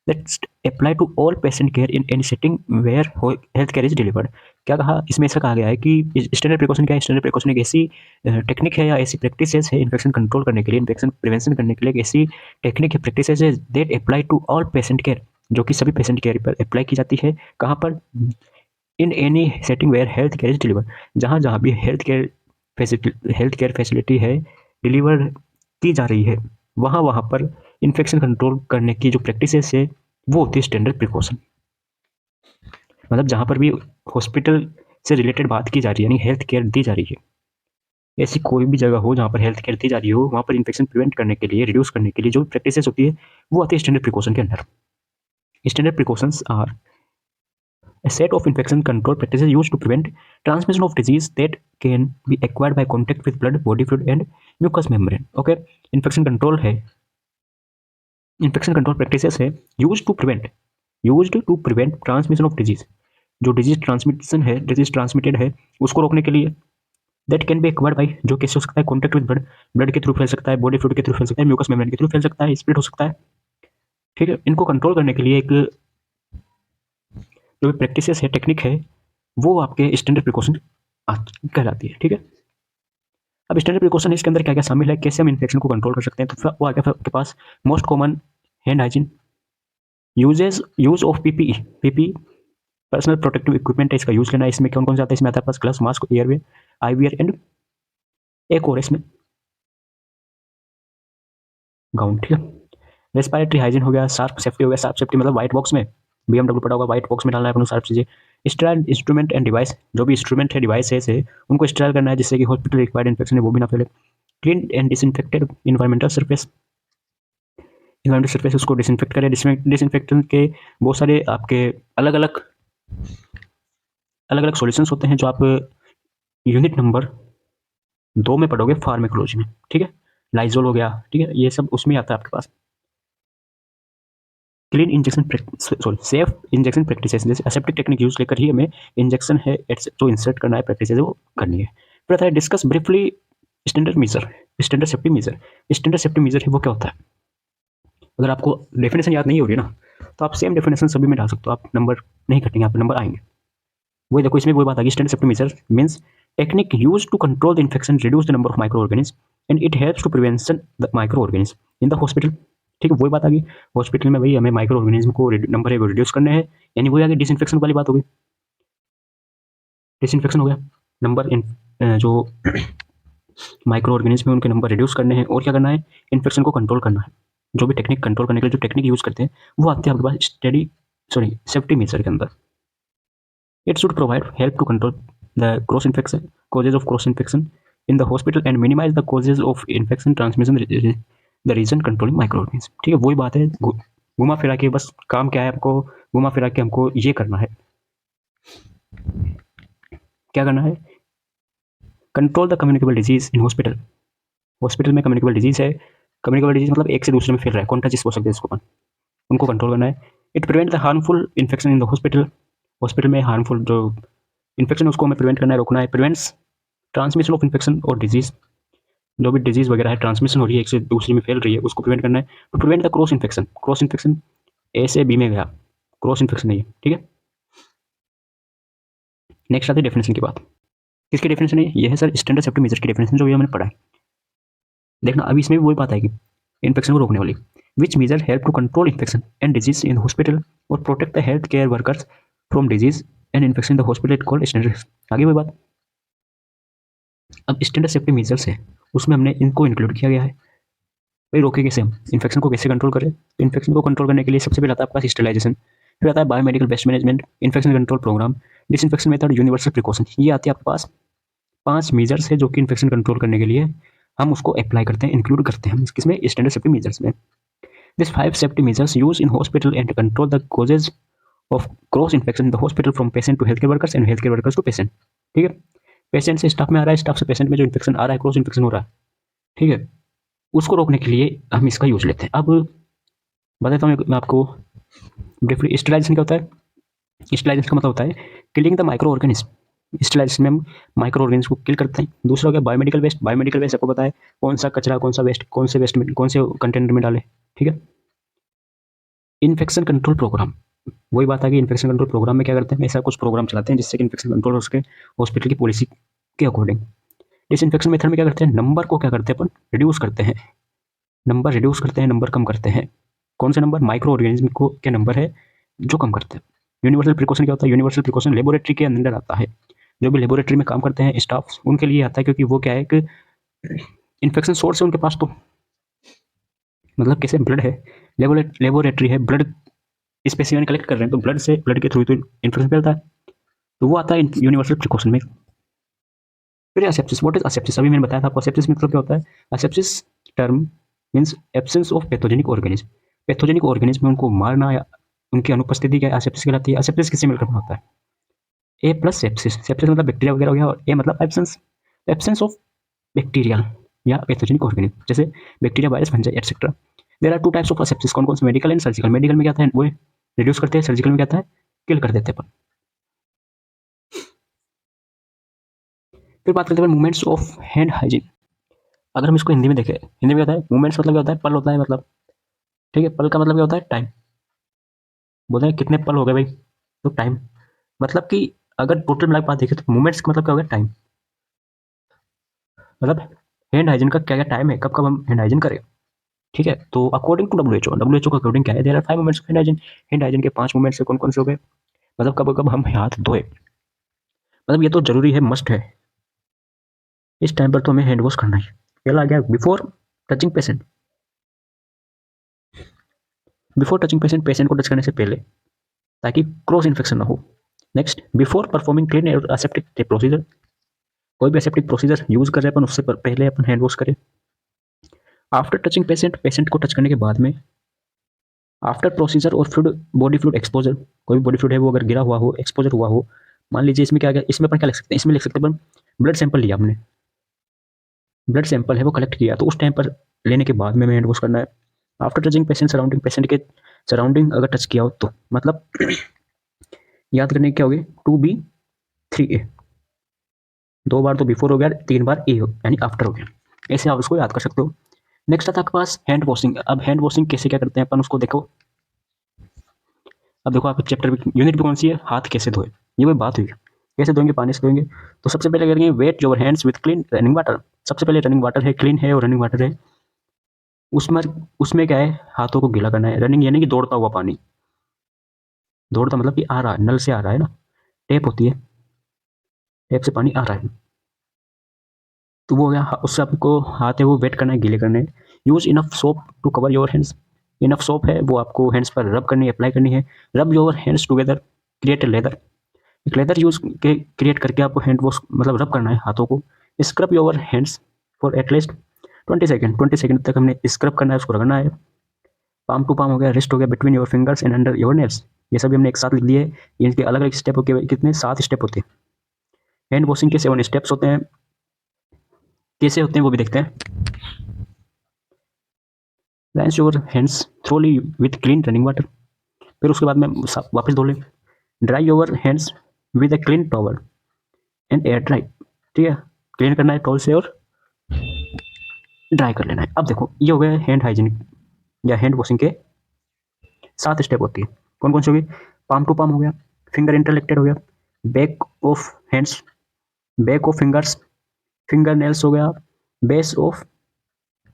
that's apply to all patient care in any setting where health care is delivered. क्या कहा, इसमें ऐसा कहा गया है कि स्टैंडर्ड प्रिकॉशन क्या है, स्टैंडर्ड प्रिकॉशन एक ऐसी टेक्निक है या ऐसी प्रैक्टिसेस है इन्फेक्शन कंट्रोल करने के लिए, इन्फेक्शन प्रिवेंशन करने के लिए, एक ऐसी टेक्निक है, प्रैक्टिसेस है that apply to all patient care, जो कि सभी पेशेंट केयर पर अप्लाई की जाती है। कहाँ पर, in any setting where health care is delivered, जहाँ जहाँ भी हेल्थ केयर फैसिलिटी है डिलीवर की जा रही है, वहाँ वहाँ पर इन्फेक्शन कंट्रोल करने की जो प्रैक्टिसेस है वो होती है स्टैंडर्ड प्रिकॉशन। मतलब जहाँ पर भी हॉस्पिटल से रिलेटेड बात की जा रही है, यानी हेल्थ केयर दी जा रही है, ऐसी कोई भी जगह हो जहाँ पर हेल्थ केयर दी जा रही हो, वहाँ पर इन्फेक्शन प्रिवेंट करने के लिए, रिड्यूस करने के लिए जो प्रैक्टिसेस होती है वो आती है स्टैंडर्ड प्रिकॉशन के अंदर। Standard precautions are a set of infection control practices used to prevent transmission of disease that can be acquired by contact with blood, body fluid and mucous membrane. Okay, infection control है, infection control practices है used to prevent transmission of disease, जो disease transmission है, disease transmitted है, उसको रोकने के लिए। That can be acquired by, जो कैसे हो सकता है, कॉन्टैक्ट विद ब्लड, ब्लड के थ्रू फैल सकता है, बॉडी फ्लूइड के थ्रू फैल सकता है, म्यूकस मेम्ब्रेन के थ्रू फैल सकता है, स्प्रेड हो सकता है। ठीक है, इनको कंट्रोल करने के लिए एक जो प्रैक्टिसेस है, टेक्निक है, वो आपके स्टैंडर्ड प्रिकॉशन कहलाती है। ठीक है, अब स्टैंडर्ड प्रिकॉशन इसके अंदर क्या क्या शामिल है, कैसे हम इन्फेक्शन को कंट्रोल कर सकते हैं, तो वो आ गया आपके पास most common hand hygiene, use of PPE personal protective equipment है, इसका यूज लेना है। इसमें कौन कौन से आता है, इसमें आता है पास gloves, mask, airway, IVR and एक और इसमें गाउन। ठीक है, रेस्पिरेटरी हाइजीन हो गया, शार्प सेफ्टी हो गया, शार्प सेफ्टी मतलब व्हाइट बॉक्स में, बीएमडब्ल्यू पड़ा होगा, व्हाइट बॉक्स में डालना है अपने सारी चीज़ें। स्टेराइल इंस्ट्रूमेंट एंड डिवाइस, जो भी इंस्ट्रूमेंट है, डिवाइसेस है, उनको स्टेराइल करना है, जिससे कि हॉस्पिटल रिक्वायर्ड इन्फेक्शन है वो भी ना फैले। Clean and disinfected environmental surface, environmental surface उसको डिसइंफेक्ट करें। डिसइंफेक्टेशन के बहुत सारे आपके अलग अलग सॉल्यूशंस होते हैं, जो आप यूनिट नंबर 2 में पढ़ोगे फार्मेकोलॉजी में। ठीक है, लाइजोल हो गया, ठीक है, ये सब उसमें आता है आपके पास। Clean injection sorry safe injection practices, जैसे एसेप्टिक टेक्निक यूज लेकर ही हमें इंजेक्शन है जो इंसर्ट करना है, प्रैक्टिस है वो करनी है। फिर आता है discuss briefly standard major, standard safety major. Standard safety major है वो क्या होता है, अगर आपको डेफिनेशन याद नहीं हो रही ना, तो आप सेम डेफिनेशन सभी में डाल सकते हो, आप नंबर नहीं कटेंगे, आप नंबर आएंगे। वही देखो, इसमें वही बात आ गई, standard safety measure means technique used to control the infection, reduce the number of micro organism and it helps to prevention the micro organism in the hospital. ठीक है, वही बात आ गई, हॉस्पिटल में भाई हमें माइक्रो ऑर्गेनिज्म को नंबर है वो रिड्यूस करने हैं, यानी वही आगे डिसइंफेक्शन वाली बात हो गई, डिसइंफेक्शन हो गया, नंबर इन जो माइक्रो ऑर्गेनिज्म है उनके नंबर रिड्यूस करने हैं, और क्या करना है, इन्फेक्शन को कंट्रोल करना है। जो भी टेक्निक कंट्रोल करने के लिए जो टेक्निक यूज करते हैं वो आते हैं आपके पास स्टडी सेफ्टी मेजर के अंदर। It should provide help to control the cross infection, causes of cross infection in the hospital and minimize the causes of infection transmission, the reason controlling microorganisms। ठीक है, वही बात है, घुमा फिरा के बस काम क्या है आपको, घुमा फिरा के हमको ये करना है, क्या करना है, control the communicable disease in hospital. Hospital में कम्युनिकेबल डिजीज है, कम्युनिकेबल डिजीज मतलब एक से दूसरे में फैल रहा है, कॉन्टाजिस हो सकते हैं इसको अपन, उनको कंट्रोल करना है। It prevent the harmful infection in the hospital, hospital में हार्मफुल जो इन्फेक्शन उसको हमें प्रिवेंट करना है, रोकना है। प्रिवेंट्स ट्रांसमिशन ऑफ इन्फेक्शन और डिजीज, जो भी डिजीज वगैरह है ट्रांसमिशन हो रही है एक से दूसरे में फैल रही है उसको प्रिवेंट करना है। तो prevent the cross infection, cross infection A से बी में गया, क्रॉस इन्फेक्शन नहीं है, ठीक है। नेक्स्ट आती है डेफिनेशन की बात, किसकी डेफिनेशन है, ये है सर स्टैंडर्ड सेफ्टी मेजर की डेफिनेशन जो ये हमने पढ़ा है। देखना अभी इसमें भी वही बात आएगी, इन्फेक्शन को रोकने वाली, which major help to control infection and disease in hospital और protect the health care workers from disease and infection in the hospital called standard. आगे वही बात, अब स्टैंडर्ड सेफ्टी मेजर्स है उसमें हमने इनको इंक्लूड किया गया है। भाई रोके कैसे हम, इन्फेक्शन को कैसे कंट्रोल करें, तो इन्फेक्शन को कंट्रोल करने के लिए सबसे पहले आता है आपका स्टेरिलाइजेशन, फिर आता है biomedical waste management, infection control program, disinfection method, universal precaution. ये आती है आपके पास 5 मेजर्स है जो कि इन्फेक्शन कंट्रोल करने के लिए हम उसको अप्लाई करते हैं, इंक्लूड करते हैं किसमें, स्टैंडर्ड सेफ्टी मेजर्स में। This 5 safety measures use in hospital and control the causes of cross infection in the hospital from patient to health care workers and health care workers to patient. ठीक है, patient से staff में आ रहा है, staff से patient में जो infection आ रहा है, क्रॉस इन्फेक्शन हो रहा है, ठीक है, उसको रोकने के लिए हम इसका यूज लेते हैं। अब बताता हूँ मैं आपको ब्रीफली, स्टेरिलाइजेशन क्या होता है, स्टेरिलाइजेशन का मतलब होता है killing the micro organism, sterilization में हम माइक्रो ऑर्गेनिज्म को किल करते हैं। दूसरा हो गया बायोमेडिकल वेस्ट, बायोमेडिकल वेस्ट आपको पता है कौन सा कचरा, कौन सा वेस्ट, कौन से वेस्ट में, कौन से कंटेनर में डाले, ठीक है। इन्फेक्शन कंट्रोल प्रोग्राम, वही बात आ गई, इन्फेक्शन कंट्रोल प्रोग्राम में क्या करते हैं, ऐसा कुछ प्रोग्राम चलाते हैं जिससे कि इन्फेक्शन कंट्रोल हो सके हॉस्पिटल की पॉलिसी के अकॉर्डिंग। डिसइंफेक्शन मेथड में क्या करते हैं, नंबर को क्या करते हैं अपन, रिड्यूस करते हैं, नंबर रिड्यूस करते हैं, नंबर कम करते हैं। कौन से नंबर, माइक्रो ऑर्गेनिज्म को के नंबर है जो कम करते हैं। यूनिवर्सल प्रिकॉशन क्या होता है, यूनिवर्सल प्रिकॉशन लेबोरेटरी के अंदर आता है, जो भी लेबोरेटरी में काम करते हैं स्टाफ उनके लिए आता है, क्योंकि वो क्या है कि इन्फेक्शन सोर्स है उनके पास, तो मतलब कैसे ब्लड है, लेबोरेटरी है, ब्लड स्पेसिमेन कलेक्ट कर रहे हैं, तो ब्लड से, ब्लड के थ्रू तो इन्फेक्शन फैलता है, तो वो आता है यूनिवर्सल प्रिकॉशन में। फिर एसेप्सिस, व्हाट इज एसेप्सिस, अभी मैंने बताया था आपको एसेप्सिस मतलब क्या होता है। Asepsis term means absence of pathogenic organism, pathogenic organism में उनको मारना या उनकी अनुपस्थिति क्या एसेप्सिस कहलाती है। एसेप्सिस किससे मिलकर बना होता है, ए प्लस सेप्सिस, सेप्सिस मतलब बैक्टीरिया वगैरह हो गया, और ए मतलब एब्सेंस, एब्सेंस ऑफ बैक्टीरिया या पैथोजेनिक ऑर्गेनिज्म, जैसे bacteria, virus, fungi etcetera. There are 2 types of asepsis, कौन कौन से, मेडिकल एंड सर्जिकल। मेडिकल में क्या था वो रिड्यूस करते हैं, सर्जिकल में क्या था किल कर देते हैं। फिर बात करते हैं मूवमेंट्स ऑफ हैंड हाइजीन। अगर हम इसको हिंदी में देखें, हिंदी में क्या होता है, मूवमेंट्स मतलब क्या होता है, पल होता है, मतलब ठीक है, पल का मतलब क्या होता है, टाइम, बोलते हैं कितने पल हो गए भाई, तो टाइम, मतलब कि अगर टोटल मिला के बात देखें तो मूवमेंट्स का मतलब क्या हो गया, टाइम, मतलब हैंड हाइजीन का क्या क्या टाइम है, कब कब हम हैंड हाइजीन करें, ठीक है। तो अकॉर्डिंग टू डब्ल्यू का अकॉर्डिंग क्या है, there are 5 movements of hand hygiene के 5 मूवमेंट्स से कौन कौन से हो गए, मतलब कब कब हम हाथ धोए, मतलब ये तो जरूरी है, मस्ट है, इस टाइम पर तो हमें हैंड वॉश करना है। पहला आ गया before touching patient, before touching patient, patient को टच करने से पहले, ताकि क्रॉस इन्फेक्शन ना हो। नेक्स्ट, बिफोर परफॉर्मिंग क्लीन और एसेप्टिक प्रोसीजर, कोई भी एसेप्टिक प्रोसीजर यूज कर रहे हैं अपन उससे पहले अपन हैंड वॉश करें। आफ्टर टचिंग पेशेंट, पेशेंट को टच करने के बाद में। आफ्टर प्रोसीजर और फ्लूड, बॉडी फ्लूड एक्सपोजर, कोई भी बॉडी फ्लूड है वो अगर गिरा हुआ हो, एक्सपोजर हुआ हो, मान लीजिए इसमें क्या गया, इसमें अपन क्या लिख सकते हैं, इसमें लिख सकते हैं अपन ब्लड सैंपल लिया हमने, ब्लड सैंपल है वो कलेक्ट किया, तो उस टाइम पर लेने के बाद में हैंड वॉश करना है। After touching patient surrounding, patient के सराउंडिंग अगर टच किया हो तो, मतलब याद करने की क्या होगी, 2B3A, 2 बार तो बिफोर हो गया, 3 बार ए हो यानी आफ्टर हो गया, ऐसे आप उसको याद कर सकते हो। नेक्स्ट आता है आपके पास हैंड वॉशिंग। अब हैंड वॉशिंग कैसे क्या करते हैं अपन उसको देखो। अब देखो आपके चैप्टर यूनिट भी कौन सी है, हाथ कैसे धोए, ये कोई बात हुई। कैसे धोएंगे? पानी से धोएंगे। तो सबसे पहले करेंगे wet your hands with clean running water. सबसे पहले रनिंग वाटर है, क्लीन है और रनिंग वाटर है, उसमें उसमें क्या है, हाथों को गीला करना है। रनिंग यानी कि दौड़ता हुआ पानी, दौड़ता मतलब कि आ रहा है, नल से आ रहा है ना, टैप होती है, टैप से पानी आ रहा है, तो वो हो गया। उससे आपको हाथ है वो वेट करना है, गीले करने हैं। Use enough soap to cover your hands. Enough soap है वो आपको हैंड्स पर रब करनी है, अप्लाई करनी है। Rub your hands together, create leather. एक लेदर यूज के क्रिएट करके आपको हैंड वॉश मतलब रब करना है हाथों को। Scrub your hands for at least 20 second. 20 second तक हमने स्क्रब करना है, उसको रगड़ना है। पाम टू पाम हो गया, रिस्ट हो गया, between your fingers and under your nails. ये सभी हमने एक साथ लिख दिए। इनके अलग अलग स्टेप होते, कितने 7 स्टेप होते हैं। हैंड वॉशिंग के 7 स्टेप्स होते हैं। कैसे होते हैं वो भी देखते हैं। Rinse your hands thoroughly with clean running water. फिर उसके बाद में वापस धो लें। Dry your hands with a clean towel and air dry. ठीक है, क्लीन करना है टॉवल से और ड्राई कर लेना है। अब देखो ये हो गया हैंड हाइजीनिक या हैंड वॉशिंग के 7 स्टेप होती है। कौन कौन सी होगी? पाम टू पाम हो गया, फिंगर इंटरलेक्टेड हो गया, back of hands, back of fingers, finger nails हो गया, बेस ऑफ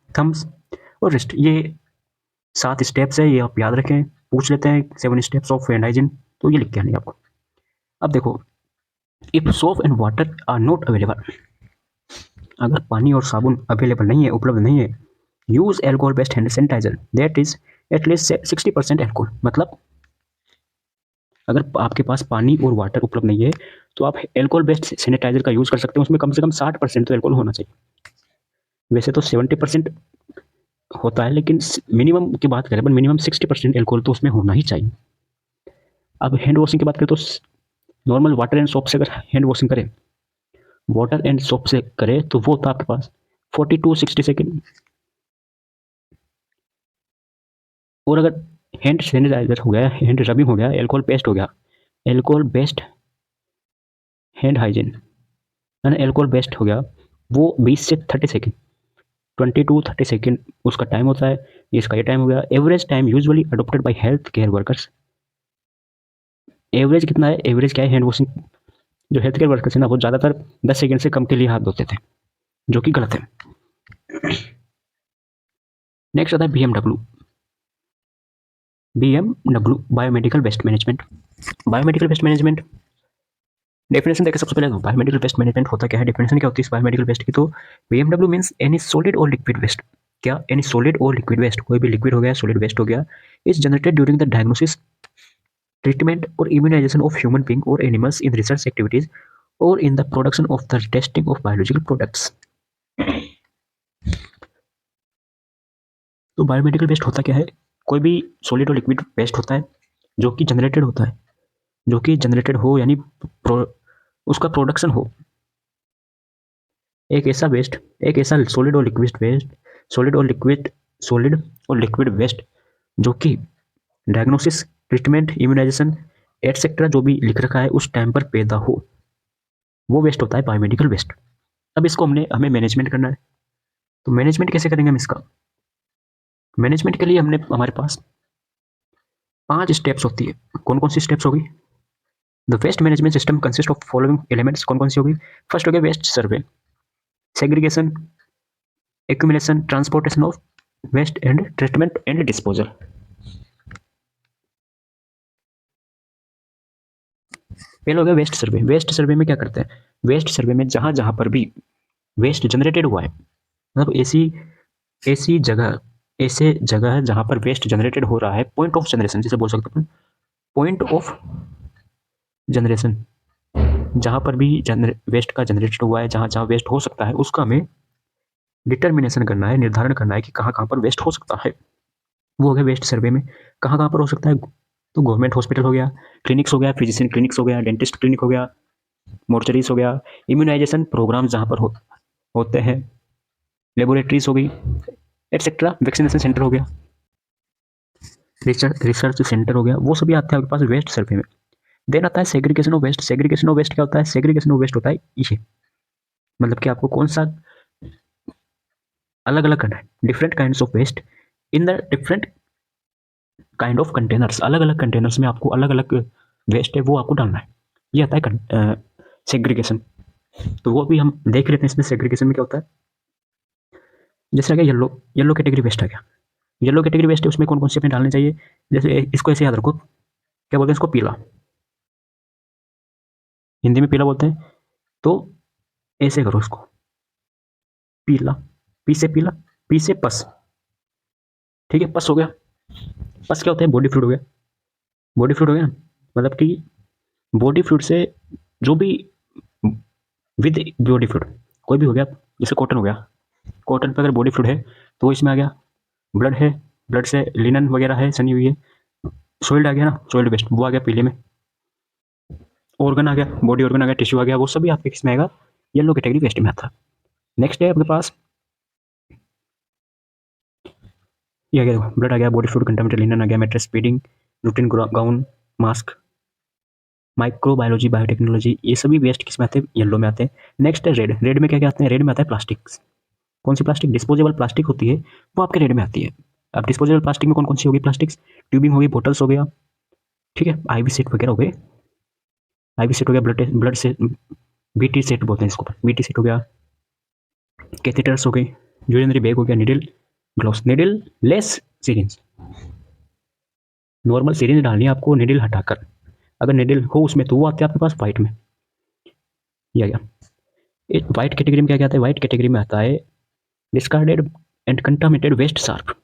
थम्स और रिस्ट। ये 7 स्टेप्स है, ये आप याद रखें। पूछ लेते हैं 7 स्टेप्स ऑफ हैंड हाइजीन, तो ये लिख के आने आपको। अब देखो, if soap and water are not available, अगर पानी और साबुन अवेलेबल नहीं है, उपलब्ध नहीं है, use alcohol based hand sanitizer that is at least 60% alcohol. मतलब अगर आपके पास पानी और वाटर उपलब्ध नहीं है तो आप एल्कोहल बेस्ड सैनिटाइजर का यूज कर सकते हैं। उसमें कम से कम 60% तो एल्कोहल होना चाहिए। वैसे तो 70% होता है, लेकिन मिनिमम की बात करें, पर मिनिमम 60% एल्कोहल तो उसमें होना ही चाहिए। अब हैंड वॉशिंग की बात करें तो नॉर्मल वाटर एंड सोप से अगर हैंड वॉशिंग करें, वाटर एंड सोप से करें तो वो होता है आपके पास 40 to 60 सेकेंड। और अगर हैंड सैनिटाइजर हो गया, हैंड रबिंग हो गया, एल्कोहल पेस्ट हो गया, एल्कोहल बेस्ड हैंड हाइजीन यानी एल्कोहल बेस्ड हो गया, वो 20 से 30 सेकेंड, 20 to 30 सेकेंड उसका टाइम होता है। इसका ये टाइम हो गया। Average time usually adopted by health care workers. Average कितना है? एवरेज क्या है? हैंड वॉशिंग जो हेल्थ केयर वर्कर्स है ना, वो ज़्यादातर 10 सेकेंड से कम के लिए हाथ धोते थे, जो कि गलत है। नेक्स्ट आता है BMW। BMW biomedical waste management. बायोमेडिकल वेस्ट मैनेजमेंट डेफिनेशन देखें सबसे पहले। तो बायोमेडिकल वेस्ट मैनेजमेंट होता क्या है, डेफिनेशन क्या होती है इस बायोमेडिकल वेस्ट की? तो BMW मीन्स एनी सॉलिड और लिक्विड वेस्ट। क्या? एनी सॉलिड और लिक्विड वेस्ट, कोई भी लिक्विड हो गया, सॉलिड वेस्ट हो गया, is generated during the diagnosis, treatment or immunization of human being or animals in research activities or in the production of the testing of biological products। तो biomedical waste होता क्या है? कोई भी सॉलिड और liquid waste होता है जो कि जनरेटेड होता है, जो कि जनरेटेड हो यानी उसका प्रोडक्शन हो। एक ऐसा वेस्ट, एक ऐसा सॉलिड और लिक्विड वेस्ट, सॉलिड और लिक्विड, सॉलिड और लिक्विड वेस्ट जो कि डायग्नोसिस, ट्रीटमेंट, इम्यूनाइजेशन एटसेट्रा जो भी लिख रखा है उस टाइम पर पैदा हो, वो वेस्ट होता है बायोमेडिकल वेस्ट। अब इसको हमें मैनेजमेंट करना है। तो मैनेजमेंट कैसे करेंगे हम इसका? मैनेजमेंट के लिए हमने हमारे पास 5 स्टेप्स होती है। कौन कौन सी स्टेप्स होगी? The waste management system consist of following elements. कौन कौन सी होगी? फर्स्ट हो गया waste survey, segregation, accumulation, transportation of waste and treatment and disposal. पहले हो गया वेस्ट सर्वे। वेस्ट सर्वे में क्या करते हैं? वेस्ट सर्वे में जहां जहां पर भी वेस्ट जनरेटेड हुआ है, मतलब ऐसी ऐसी जगह, ऐसे जगह है जहां पर वेस्ट जनरेटेड हो रहा है, पॉइंट ऑफ जनरेशन जिसे बोल सकते हैं, पॉइंट ऑफ जनरेशन, जहां पर भी वेस्ट का जनरेटेड हुआ है, जहां जहां वेस्ट हो सकता है, उसका हमें डिटर्मिनेशन करना है, निर्धारण करना है कि कहाँ कहाँ पर वेस्ट हो सकता है। वो हो गया वेस्ट सर्वे में। कहाँ कहाँ पर हो सकता है? तो गवर्नमेंट हॉस्पिटल हो गया, क्लिनिक्स हो गया, फिजिशियन क्लिनिक्स हो गया, डेंटिस्ट क्लिनिक हो गया, मोर्चरीज हो गया, इम्यूनाइजेशन प्रोग्राम जहाँ पर होते हैं, लेबोरेटरीज हो गई, एटसेट्रा, वैक्सीनेशन सेंटर हो गया, रिसर्च सेंटर हो गया, वो सभी आते हैं आपके पास वेस्ट सर्वे में। देन आता है segregation of waste. Segregation of waste क्या होता है? सेग्रीगेशन ऑफ वेस्ट होता है ये, मतलब कि आपको कौन सा अलग अलग करना है, different kinds of waste in the different kind of containers. अलग अलग कंटेनर्स में आपको अलग अलग वेस्ट है वो आपको डालना है। ये आता है सेग्रीगेशन, तो वो भी हम देख लेते हैं इसमें सेग्रीगेशन में क्या होता है। जैसे आ गया येलो, येलो कैटेगरी वेस्ट आ गया। येलो कैटेगरी वेस्ट है, उसमें कौन कौन से अपने डालने चाहिए। जैसे इसको ऐसे याद रखो, क्या बोलते हैं इसको, पीला, हिंदी में पीला बोलते हैं। तो ऐसे करो इसको, पीला, पी से पीला, पी से पस, ठीक है, पस हो गया। पस क्या होता है, बॉडी फ्लूइड हो गया। बॉडी फ्लूइड हो गया, मतलब कि बॉडी फ्लूइड से जो भी विद बॉडी फ्लूइड कोई भी हो गया, जैसे कॉटन हो गया, कॉटन पे अगर बॉडी फ्लूइड है तो वो इसमें आ गया। ब्लड है, ब्लड से लिनन वगैरह है सनी हुई है, सोइल्ड आ गया ना, सोइल्ड वेस्ट वो आ गया पीले में। ऑर्गन आ गया, बॉडी ऑर्गन आ गया, टिश्यू आ गया, वो सभी आपके किस में आएगा, येलो कैटेगरी वेस्ट में आता है। नेक्स्ट है आपके पास, ये आ गया, ब्लड आ गया, बॉडी फ्लूइड, कंटामिनेटेड लिनन आ गया, mattress, feeding, routine gown, mask, microbiology, biotechnology, ये सभी वेस्ट किस में आते हैं, येलो में आते हैं। नेक्स्ट है रेड, रेड में क्या क्या आते हैं, रेड में आता है प्लास्टिक्स। कौन सी प्लास्टिक, डिस्पोजेबल प्लास्टिक होती है, वो आपके रेड में आती है। अब डिस्पोजेबल प्लास्टिक में कौन कौन सी होगी प्लास्टिक्स, ट्यूबिंग होगी, बोटल्स हो गया, ठीक है, आईवी सेट वगैरह हो गए, आईवी सेट हो गया, ब्लड ब्लड से बीटी सेट बोलते हैं इसको, बीटी सेट हो गया, कैथेटर्स हो गए, यूरिनरी बैग हो गया, needle, gloves, needle less syringe, normal syringe डालनी है आपको निडल हटाकर, अगर निडल हो उसमें तो वो आते हैं आपके पास वाइट में। ये आ गया। व्हाइट कैटेगरी में क्या क्या आता है, व्हाइट कैटेगरी में आता है discarded and contaminated waste, sharp,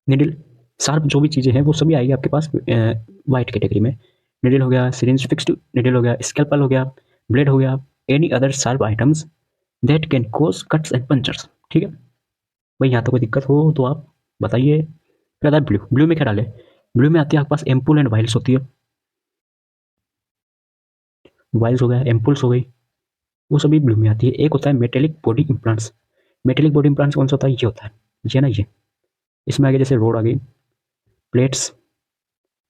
needle, sharp जो भी चीज़ें हैं वो सभी आएगी आपके पास वाइट कैटेगरी में। निडल हो गया, सिरिंज फिक्स्ड निडल हो गया, स्कैल्पल हो गया, ब्लेड हो गया, any other sharp items that can cause cuts and punctures, ठीक है। भाई यहाँ तो कोई दिक्कत हो तो आप बताइए। फिर आता है ब्लू, ब्लू में क्या डाले, ब्लू में आती है आपके पास एम्पुल एंड वाइल्स होती है, वाइल्स हो गया, एम्पुल्स हो गई, वो सभी ब्लू में आती है। एक होता है metallic body implants, metallic body implants कौन सा होता है, ये होता है, ये ना ये, इसमें आगे जैसे रोड आ गई, प्लेट्स,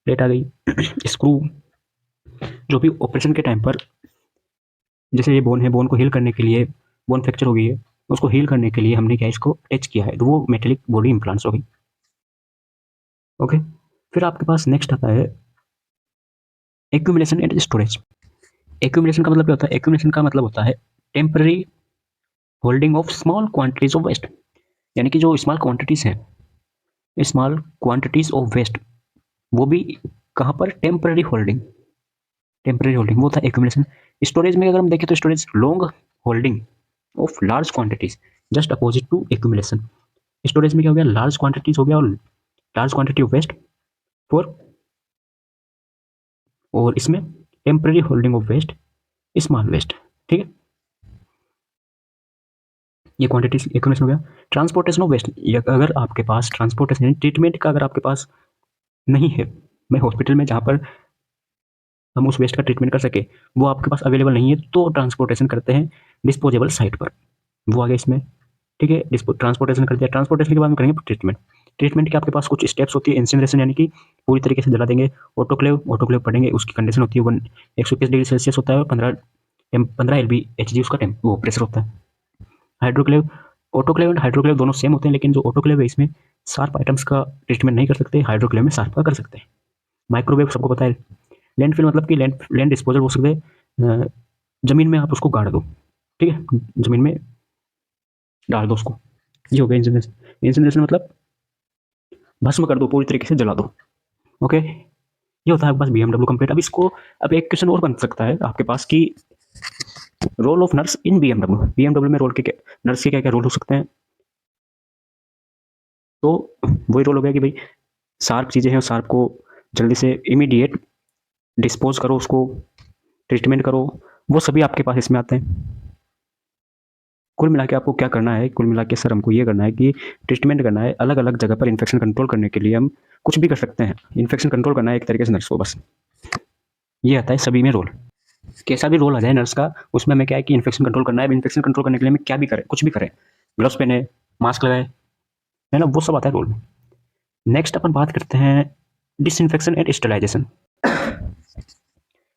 प्लेट आ गई, स्क्रू, जो भी ऑपरेशन के टाइम पर, जैसे ये बोन है, बोन को हील करने के लिए, बोन फ्रैक्चर हो गई है, उसको हील करने के लिए हमने क्या इसको टच किया है, तो वो मेटेलिक बॉडी इम्प्लांट्स हो गई। ओके, फिर आपके पास नेक्स्ट आता है एक्यूमुलेशन एंड स्टोरेज। एक्यूमुलेशन का मतलब क्या होता है, एक्यूमुलेशन का मतलब होता है temporary holding of small quantities of waste, यानी कि जो स्मॉल क्वांटिटीज हैं, स्मॉल क्वांटिटीज ऑफ वेस्ट, वो भी कहाँ पर, टेम्पररी होल्डिंग, टेम्पररी होल्डिंग वो था एक्यूमुलेशन। स्टोरेज में अगर हम देखें तो storage long holding of large quantities, just opposite to accumulation. Storage में क्या हो गया, लार्ज क्वांटिटीज हो गया, और large quantity of waste for, और इसमें temporary holding of waste, small waste, ठीक है, ये क्वांटिटीज एक्यूमुलेशन हो गया। ट्रांसपोर्टेशन ऑफ वेस्ट, अगर आपके पास ट्रांसपोर्टेशन ट्रीटमेंट का अगर आपके पास नहीं है, मैं हॉस्पिटल में जहाँ पर हम उस वेस्ट का ट्रीटमेंट कर सके वो आपके पास अवेलेबल नहीं है, तो ट्रांसपोर्टेशन करते हैं डिस्पोजेबल साइट पर, वो आ गया इसमें, ठीक है। ट्रांसपोर्टेशन कर दिया, ट्रांसपोर्टेशन के बाद में करेंगे ट्रीटमेंट। ट्रीटमेंट के आपके पास कुछ स्टेप्स होती है, इंसिनरेशन यानी कि पूरी तरीके से जला देंगे, ऑटोक्लेव, ऑटोक्लेव पढ़ेंगे, उसकी कंडीशन होती है 121 डिग्री सेल्सियस होता है, और 15 LBHG उसका वो प्रेशर होता है। हाइड्रोक्लेव, ऑटोक्लेव एंड हाइड्रोक्लेव दोनों सेम होते हैं, लेकिन जो ऑटोक्लेव है इसमें शार्प आइटम्स का ट्रीटमेंट नहीं कर सकते, हाइड्रोक्लेव में शार्प का कर सकते हैं। माइक्रोवेव सबको पता है। लैंडफिल मतलब कि लैंड डिस्पोजल हो सकते हैं, जमीन में आप उसको गाड़ दो, ठीक है, जमीन में डाल दो उसको, ये हो गया इंसिनरेशन। इंसिनरेशन मतलब भस्म कर दो, पूरी तरीके से जला दो, ओके। ये होता है आपके पास BMW कंप्लीट। अब इसको, अब एक क्वेश्चन और बन सकता है आपके पास कि role of nurse in BMW में रोल के नर्स के क्या क्या रोल हो सकते हैं, तो वही रोल हो गया कि भाई शार्प चीज़ें हैं, शार्प को जल्दी से इमीडिएट डिस्पोज करो, उसको ट्रीटमेंट करो, वो सभी आपके पास इसमें आते हैं। कुल मिला के आपको क्या करना है, कुल मिला के सर हमको ये करना है कि ट्रीटमेंट करना है, अलग अलग जगह पर इन्फेक्शन कंट्रोल करने के लिए हम कुछ भी कर सकते हैं, इन्फेक्शन कंट्रोल करना है एक तरीके से नर्स को, बस ये आता है सभी में रोल। कैसा भी रोल आ जाए नर्स का, उसमें हमें क्या है कि इन्फेक्शन कंट्रोल करना है। इन्फेक्शन कंट्रोल करने के लिए हमें क्या भी करें, कुछ भी करें, ग्लव्स पहने, मास्क लगाए, है ना, वो सब आता है रोल में। नेक्स्ट अपन बात करते हैं disinfection and sterilisation.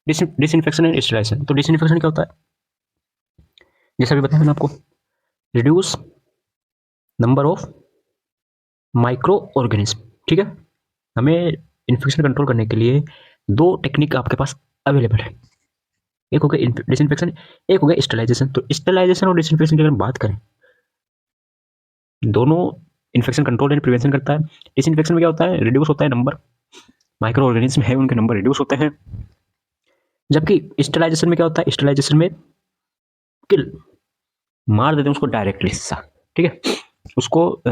Disinfection and sterilisation, तो डिसइंफेक्शन क्या होता है, जैसा भी बताया मैंने आपको, reduce number of micro organism, ठीक है। हमें इन्फेक्शन कंट्रोल करने के लिए दो टेक्निक आपके पास अवेलेबल है। एक हो गया डिसइंफेक्शन, एक हो गया स्टरलाइजेशन। तो स्टरलाइजेशन और डिसइंफेक्शन की अगर हम बात करें, दोनों इन्फेक्शन कंट्रोल एंड प्रिवेंशन करता है। डिसइंफेक्शन में क्या होता है, रिड्यूस होता है नंबर, माइक्रो ऑर्गेनिज्म है उनके नंबर रिड्यूस होते हैं। जबकि स्टरलाइजेशन में क्या होता है, स्टरलाइजेशन में किल मार देते हैं उसको डायरेक्टली, ठीक है, उसको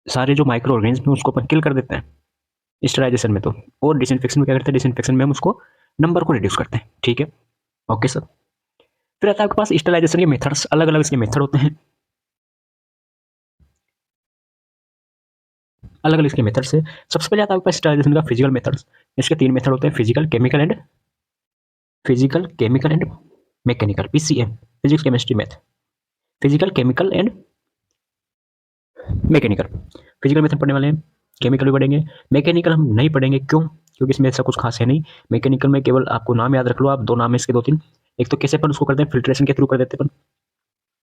सारे जो माइक्रो ऑर्गेनिज्म है उसको अपन किल कर देते हैं स्टरलाइजेशन में। तो और डिसइंफेक्शन में क्या करते हैं, डिसइंफेक्शन में हम उसको नंबर को रिड्यूस करते हैं, ठीक है। Okay sir. फिर आता है आपके पास स्टरलाइजेशन के मेथड्स, अलग अलग इसके मेथड होते हैं, अलग अलग इसके मेथड्स है। सबसे पहले आता है आपके पास स्टरलाइजेशन का फिजिकल मेथड्स। इसके 3 मेथड होते हैं, physical and mechanical, PCM, physics chemistry math. Physical, chemical and mechanical. Physical method पढ़ने वाले हैं, केमिकल भी पढ़ेंगे, मैकेनिकल हम नहीं पढ़ेंगे। क्यों? क्योंकि इसमें ऐसा कुछ खास है नहीं। मैकेनिकल में केवल आपको नाम याद रख लो आप, 2 नाम है इसके, 2-3। एक तो कैसे अपन उसको करते हैं, फिल्ट्रेशन के थ्रू कर देते हैं अपन,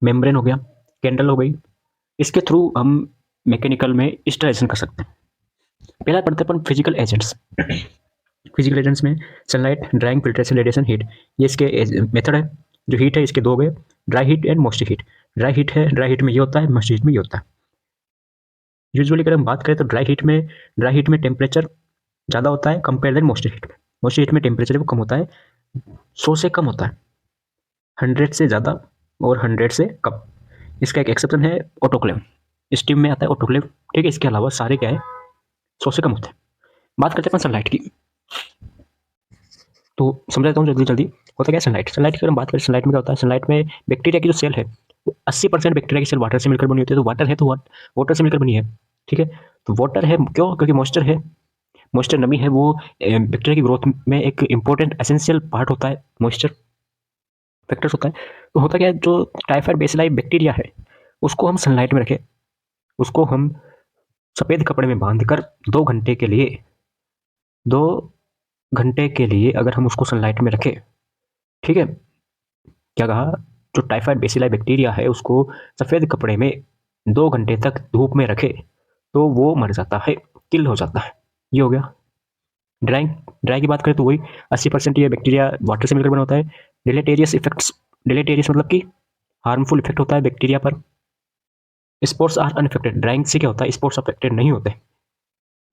मेम्ब्रेन हो गया, कैंडल हो गई, इसके थ्रू हम मैकेनिकल में स्टरलाइजेशन कर सकते हैं। पहला पढ़ते हैं अपन फिजिकल एजेंट्स। फिजिकल एजेंट्स में sunlight, drawing, filtration, radiation, heat, ये इसके मेथड है। जो हीट है इसके 2 गए, dry heat and moisture heat. Dry heat है, ड्राई हीट में ये होता है, मॉइस्चर हीट में ये होता है। यूजुअली अगर हम बात करें तो ड्राई हीट में टेम्परेचर ज़्यादा होता है कंपेयर देन मॉइस्चर हीट में। मॉइस्चर हीट में टेम्परेचर वो कम होता है, 100 से कम होता है, 100 से ज़्यादा और 100 से कम। इसका एक एक्सेप्शन है ऑटोक्लेव, स्टीम में आता है ऑटोक्लेव, ठीक है। इसके अलावा सारे क्या है, 100 से कम होते हैं। बात करते हैं अपन सनलाइट की, तो समझ लेता हूँ जल्दी जल्दी। होता क्या है सनलाइट, सनलाइट की अगर हम बात करें, सनलाइट में क्या होता है, सनलाइट में बैक्टीरिया की जो सेल है, 80% बैक्टीरिया की सेल वाटर से मिलकर बनी होती है। तो वाटर है तो वाटर से मिलकर बनी है, ठीक है। तो वाटर है क्यों, क्योंकि मॉइस्चर है, मॉइस्चर नमी है, वो बैक्टीरिया की ग्रोथ में एक इंपॉर्टेंट एसेंशियल पार्ट होता है, मॉइस्चर फैक्टर्स होता है। तो होता क्या है, जो टाइफाइड बेसिलाई बैक्टीरिया है उसको हम सनलाइट में रखें, उसको हम सफ़ेद कपड़े में बांध कर 2 घंटे के लिए, 2 घंटे के लिए अगर हम उसको सनलाइट में रखें, ठीक है, क्या कहा, जो टाइफाइड बेसिलाई बैक्टीरिया है उसको सफ़ेद कपड़े में 2 घंटे तक धूप में रखे तो वो मर जाता है, किल हो जाता है। ये हो गया ड्राइंग। ड्राई की बात करें तो वही 80% ये बैक्टीरिया वाटर से मिलकर बना होता है। डिलेटेरियस इफेक्ट्स, डिलेटेरियस मतलब कि हार्मफुल इफेक्ट होता है बैक्टीरिया पर। स्पोर्स आर अनफेक्टेड, ड्राइंग से क्या होता है, स्पोर्स अफेक्टेड नहीं होते,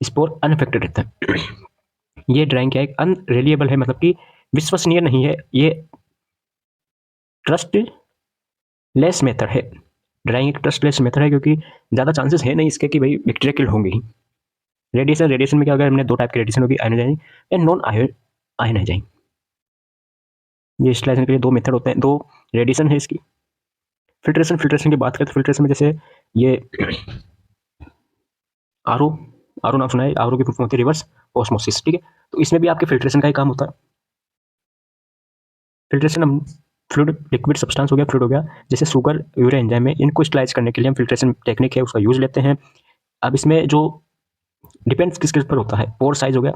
स्पोर अनफेक्टेड रहते हैं। ये ड्राइंग क्या है, अनरिलिएबल है, मतलब कि विश्वसनीय नहीं है, ये ट्रस्ट लेस मेथड है। ड्राइंग एक ट्रस्ट लेस मेथड है क्योंकि ज़्यादा चांसेस है नहीं इसके कि भाई बैक्टीरिया किल होंगे ही। रेडिएशन, रेडिएशन में क्या होगा, हमने 2 टाइप की रेडिएशन होगी, आयोनाइजिंग एंड नॉन आयोनाइजिंग। ये स्टरलाइजेशन के लिए 2 मेथड होते हैं, 2 रेडिएशन है इसकी। फिल्ट्रेशन, फिल्ट्रेशन की बात करें तो फिल्ट्रेशन में जैसे ये आर ओ नाम सुना है, आर की फुल फॉर्म होती है रिवर्स ऑस्मोसिस, ठीक है। तो इसमें भी आपके फिल्ट्रेशन का ही काम होता है। फिल्ट्रेशन हम फ्लूइड, लिक्विड सब्सटेंस हो गया, फ्लूइड हो गया, जैसे शुगर, यूरिया एंजाइम है, इनको स्टरलाइज करने के लिए हम फिल्ट्रेशन टेक्निक है उसका यूज लेते हैं। अब इसमें जो डिपेंड्स किसके ऊपर होता है, पोर साइज हो गया,